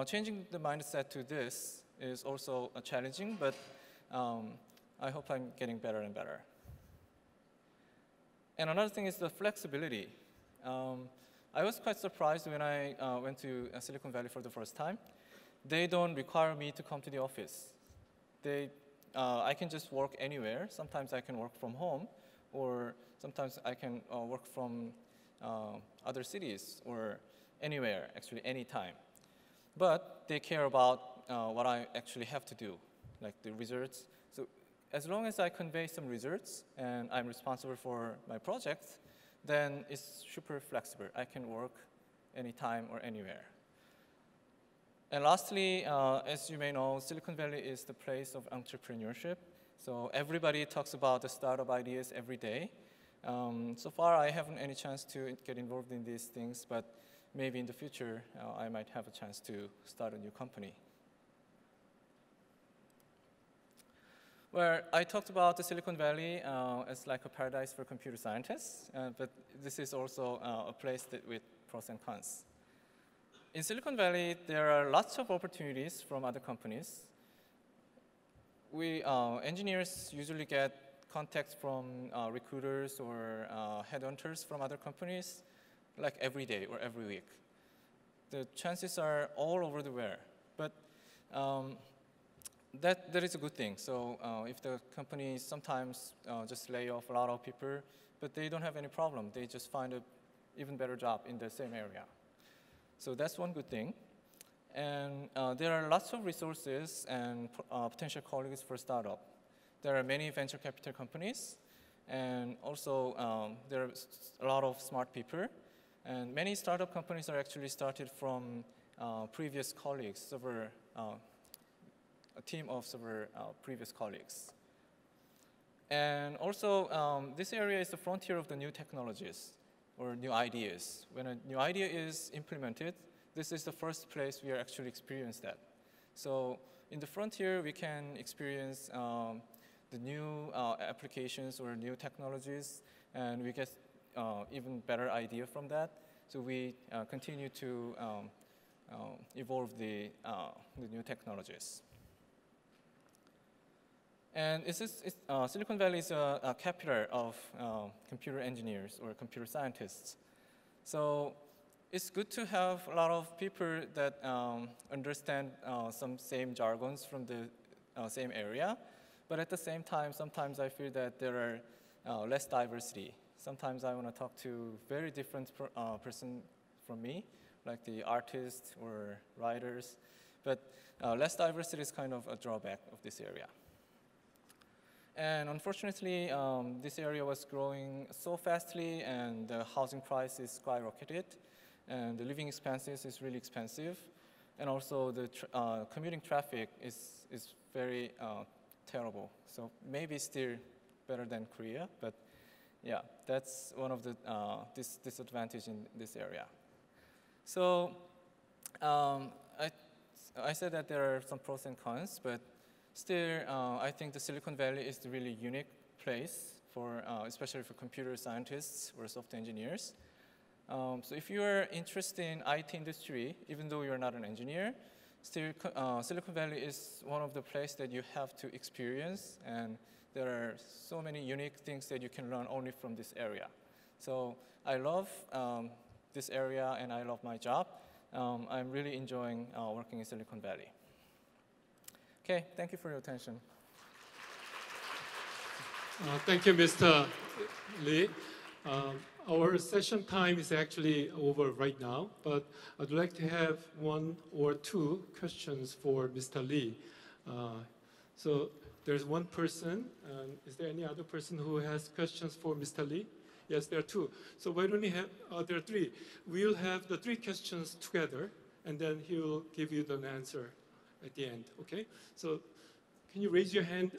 changing the mindset to this is also challenging, but I hope I'm getting better and better. And another thing is the flexibility. I was quite surprised when I went to Silicon Valley for the first time. They don't require me to come to the office. I can just work anywhere. Sometimes I can work from home, or sometimes I can work from other cities or anywhere, actually anytime. But they care about what I actually have to do, like the results. So as long as I convey some results and I'm responsible for my project, then it's super flexible. I can work anytime or anywhere. And lastly, as you may know, Silicon Valley is the place of entrepreneurship. So everybody talks about the startup ideas every day. So far, I haven't any chance to get involved in these things, but maybe in the future, I might have a chance to start a new company. Where I talked about the Silicon Valley as like a paradise for computer scientists, but this is also a place with pros and cons. In Silicon Valley, there are lots of opportunities from other companies. We engineers usually get contacts from recruiters or headhunters from other companies, like every day or every week. The chances are all over the world, but that is a good thing. So if the company sometimes just lay off a lot of people, but they don't have any problem. They just find an even better job in the same area. So that's one good thing. And there are lots of resources and potential colleagues for startup. There are many venture capital companies, and also there are a lot of smart people. And many startup companies are actually started from previous colleagues, a team of several previous colleagues. And also, this area is the frontier of the new technologies. or new ideas. When a new idea is implemented, this is the first place we are actually experience that. So in the frontier, we can experience the new applications or new technologies, and we get even better idea from that. So we continue to evolve the new technologies. And Silicon Valley is a capital of computer engineers or computer scientists. So it's good to have a lot of people that understand some same jargons from the same area. But at the same time, sometimes I feel that there are less diversity. Sometimes I want to talk to very different person from me, like the artists or writers. But less diversity is kind of a drawback of this area. And unfortunately, this area was growing so fastly, and the housing price is skyrocketed, and the living expenses is really expensive, and also the commuting traffic is very terrible. So maybe still better than Korea, but yeah, that's one of the disadvantage in this area. So I said that there are some pros and cons, but still, I think the Silicon Valley is the really unique place for, especially for computer scientists or software engineers. So if you are interested in IT industry, even though you're not an engineer, still Silicon Valley is one of the places that you have to experience, and there are so many unique things that you can learn only from this area. So I love this area, and I love my job. I'm really enjoying working in Silicon Valley. Okay, thank you for your attention. Thank you, Mr. Lee. Our session time is actually over right now, but I'd like to have one or two questions for Mr. Lee. So there's one person. Is there any other person who has questions for Mr. Lee? Yes, there are two. So why don't we have, there are three. We'll have the three questions together, and then he will give you the answer at the end, okay? So can you raise your hand?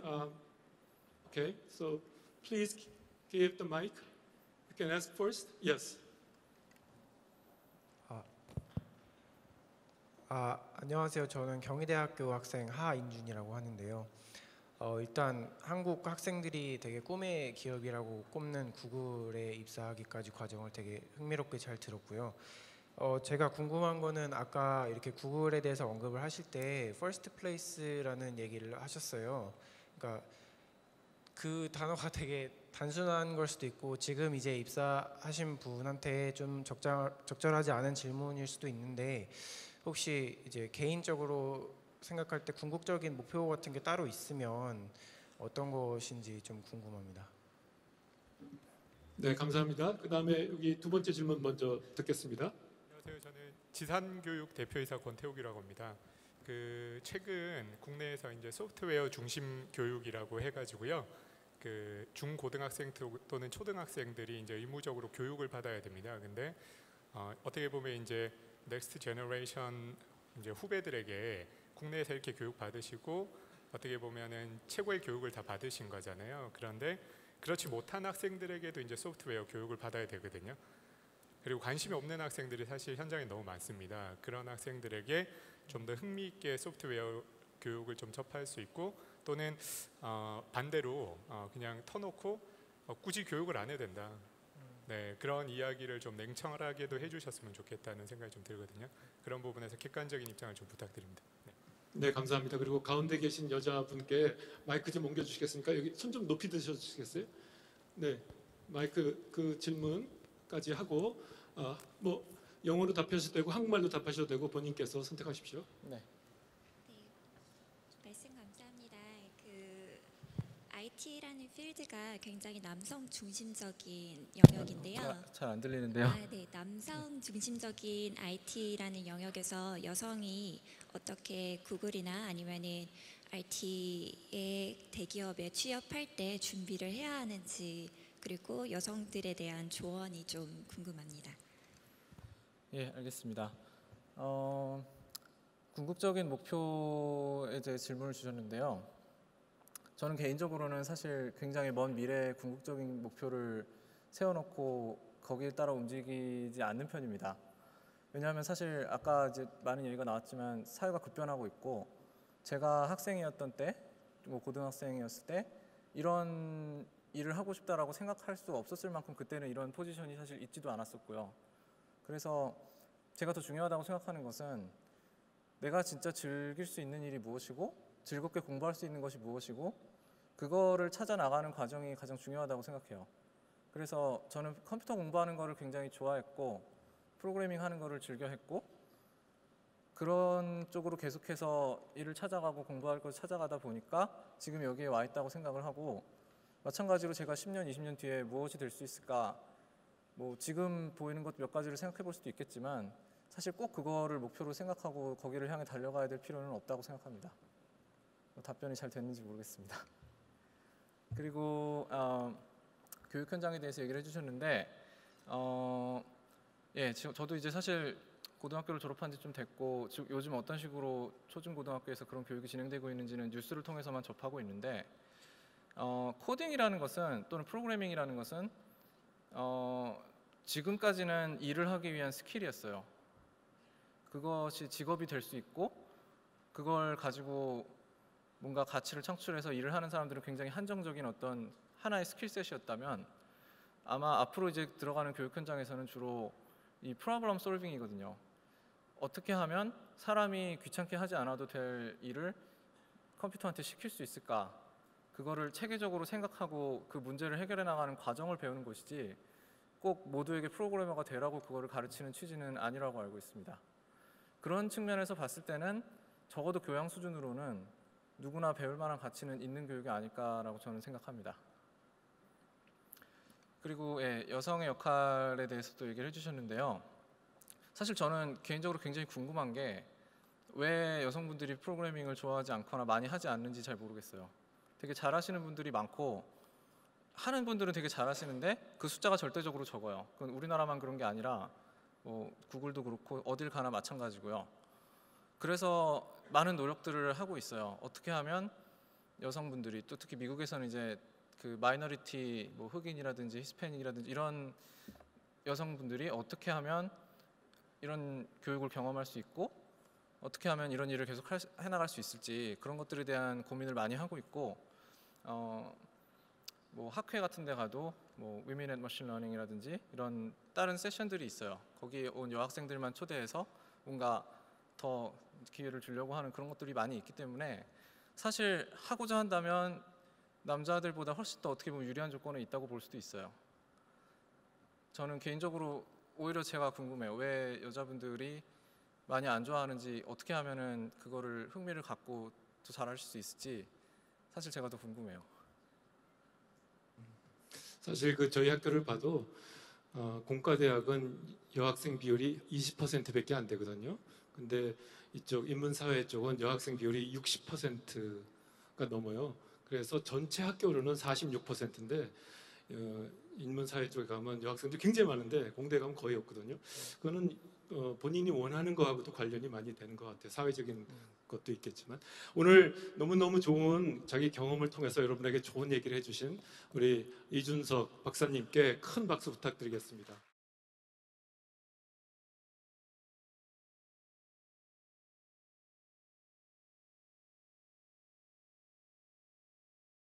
Okay, so please give the mic. You can ask first. Yes. 안녕하세요. 저는 경희대학교 학생 하인준이라고 하는데요. 일단 한국 학생들이 되게 꿈의 기업이라고 꼽는 구글에 입사하기까지 과정을 되게 흥미롭게 잘 들었고요. 제가 궁금한 거는 아까 이렇게 구글에 대해서 언급을 하실 때 first place라는 얘기를 하셨어요. 그러니까 그 단어가 되게 단순한 걸 수도 있고 지금 이제 입사하신 분한테 좀 적절하지 않은 질문일 수도 있는데 혹시 이제 개인적으로 생각할 때 궁극적인 목표 같은 게 따로 있으면 어떤 것인지 좀 궁금합니다. 네, 감사합니다. 그다음에 여기 두 번째 질문 먼저 듣겠습니다. 안녕하세요. 저는 지산교육 대표이사 권태욱이라고 합니다. 그 최근 국내에서 이제 소프트웨어 중심 교육이라고 해가지고요. 그 중고등학생 또는 초등학생들이 이제 의무적으로 교육을 받아야 됩니다. 근데 어떻게 보면 이제 넥스트 제너레이션 이제 후배들에게 국내에서 이렇게 교육 받으시고 어떻게 보면은 최고의 교육을 다 받으신 거잖아요. 그런데 그렇지 못한 학생들에게도 이제 소프트웨어 교육을 받아야 되거든요. 그리고 관심이 없는 학생들이 사실 현장에 너무 많습니다. 그런 학생들에게 좀 더 흥미 있게 소프트웨어 교육을 좀 접할 수 있고 또는 반대로 그냥 터놓고 굳이 교육을 안 해야 된다. 네, 그런 이야기를 좀 냉철하게도 해주셨으면 좋겠다는 생각이 좀 들거든요. 그런 부분에서 객관적인 입장을 좀 부탁드립니다. 네. 네, 감사합니다. 그리고 가운데 계신 여자분께 마이크 좀 옮겨주시겠습니까? 여기 손 좀 높이 드셔주시겠어요? 네, 마이크 그 질문까지 하고 뭐 영어로 답하셔도 되고 한국말로 답하셔도 되고 본인께서 선택하십시오. 네. 말씀 감사합니다. 그 IT라는 필드가 굉장히 남성 중심적인 영역인데요. 잘 안 들리는데요. 네, 남성 중심적인 IT라는 영역에서 여성이 어떻게 구글이나 아니면은 IT의 대기업에 취업할 때 준비를 해야 하는지 그리고 여성들에 대한 조언이 좀 궁금합니다. 예, 알겠습니다. 궁극적인 목표에 대해 질문을 주셨는데요. 저는 개인적으로는 사실 굉장히 먼 미래에 궁극적인 목표를 세워놓고 거기에 따라 움직이지 않는 편입니다. 왜냐하면 사실 아까 이제 많은 얘기가 나왔지만 사회가 급변하고 있고 제가 학생이었던 때, 뭐 고등학생이었을 때 이런 일을 하고 싶다라고 생각할 수 없었을 만큼 그때는 이런 포지션이 사실 있지도 않았었고요. 그래서 제가 더 중요하다고 생각하는 것은 내가 진짜 즐길 수 있는 일이 무엇이고 즐겁게 공부할 수 있는 것이 무엇이고 그거를 찾아 나가는 과정이 가장 중요하다고 생각해요. 그래서 저는 컴퓨터 공부하는 거를 굉장히 좋아했고 프로그래밍 하는 거를 즐겨 했고 그런 쪽으로 계속해서 일을 찾아가고 공부할 걸 찾아가다 보니까 지금 여기에 와 있다고 생각을 하고 마찬가지로 제가 10년, 20년 뒤에 무엇이 될 수 있을까 뭐 지금 보이는 것 몇 가지를 생각해 볼 수도 있겠지만 사실 꼭 그거를 목표로 생각하고 거기를 향해 달려가야 될 필요는 없다고 생각합니다. 답변이 잘 됐는지 모르겠습니다. 그리고 교육 현장에 대해서 얘기를 해주셨는데 예, 저도 이제 사실 고등학교를 졸업한 지 좀 됐고 요즘 어떤 식으로 초중고등학교에서 그런 교육이 진행되고 있는지는 뉴스를 통해서만 접하고 있는데 코딩이라는 것은 또는 프로그래밍이라는 것은 지금까지는 일을 하기 위한 스킬이었어요. 그것이 직업이 될 수 있고 그걸 가지고 뭔가 가치를 창출해서 일을 하는 사람들은 굉장히 한정적인 어떤 하나의 스킬셋이었다면 아마 앞으로 이제 들어가는 교육 현장에서는 주로 이 프로블럼 솔빙이거든요. 어떻게 하면 사람이 귀찮게 하지 않아도 될 일을 컴퓨터한테 시킬 수 있을까? 그거를 체계적으로 생각하고 그 문제를 해결해 나가는 과정을 배우는 것이지 꼭 모두에게 프로그래머가 되라고 그거를 가르치는 취지는 아니라고 알고 있습니다. 그런 측면에서 봤을 때는 적어도 교양 수준으로는 누구나 배울 만한 가치는 있는 교육이 아닐까라고 저는 생각합니다. 그리고 예, 여성의 역할에 대해서도 얘기를 해주셨는데요. 사실 저는 개인적으로 굉장히 궁금한 게 왜 여성분들이 프로그래밍을 좋아하지 않거나 많이 하지 않는지 잘 모르겠어요. 되게 잘하시는 분들이 많고 하는 분들은 되게 잘하시는데 그 숫자가 절대적으로 적어요. 그건 우리나라만 그런 게 아니라 뭐 구글도 그렇고 어딜 가나 마찬가지고요. 그래서 많은 노력들을 하고 있어요. 어떻게 하면 여성분들이 또 특히 미국에서는 이제 그 마이너리티 뭐 흑인이라든지 히스패닉이라든지 이런 여성분들이 어떻게 하면 이런 교육을 경험할 수 있고 어떻게 하면 이런 일을 계속 해나갈 수 있을지 그런 것들에 대한 고민을 많이 하고 있고 뭐 학회 같은 데 가도 뭐 Women and Machine Learning이라든지 이런 다른 세션들이 있어요. 거기에 온 여학생들만 초대해서 뭔가 더 기회를 주려고 하는 그런 것들이 많이 있기 때문에 사실 하고자 한다면 남자들보다 훨씬 더 어떻게 보면 유리한 조건에 있다고 볼 수도 있어요. 저는 개인적으로 오히려 제가 궁금해요. 왜 여자분들이 많이 안 좋아하는지 어떻게 하면은 그거를 흥미를 갖고 더 잘할 수 있을지 사실 제가 더 궁금해요. 사실 그 저희 학교를 봐도 공과대학은 여학생 비율이 20%밖에 안 되거든요. 근데 이쪽 인문사회 쪽은 여학생 비율이 60%가 넘어요. 그래서 전체 학교로는 46%인데 인문사회 쪽에 가면 여학생들 굉장히 많은데 공대 가면 거의 없거든요. 그거는 본인이 원하는 거하고도 관련이 많이 되는 것 같아요. 사회적인 것도 있겠지만 오늘 너무너무 좋은 자기 경험을 통해서 여러분에게 좋은 얘기를 해주신 우리 이준석 박사님께 큰 박수 부탁드리겠습니다.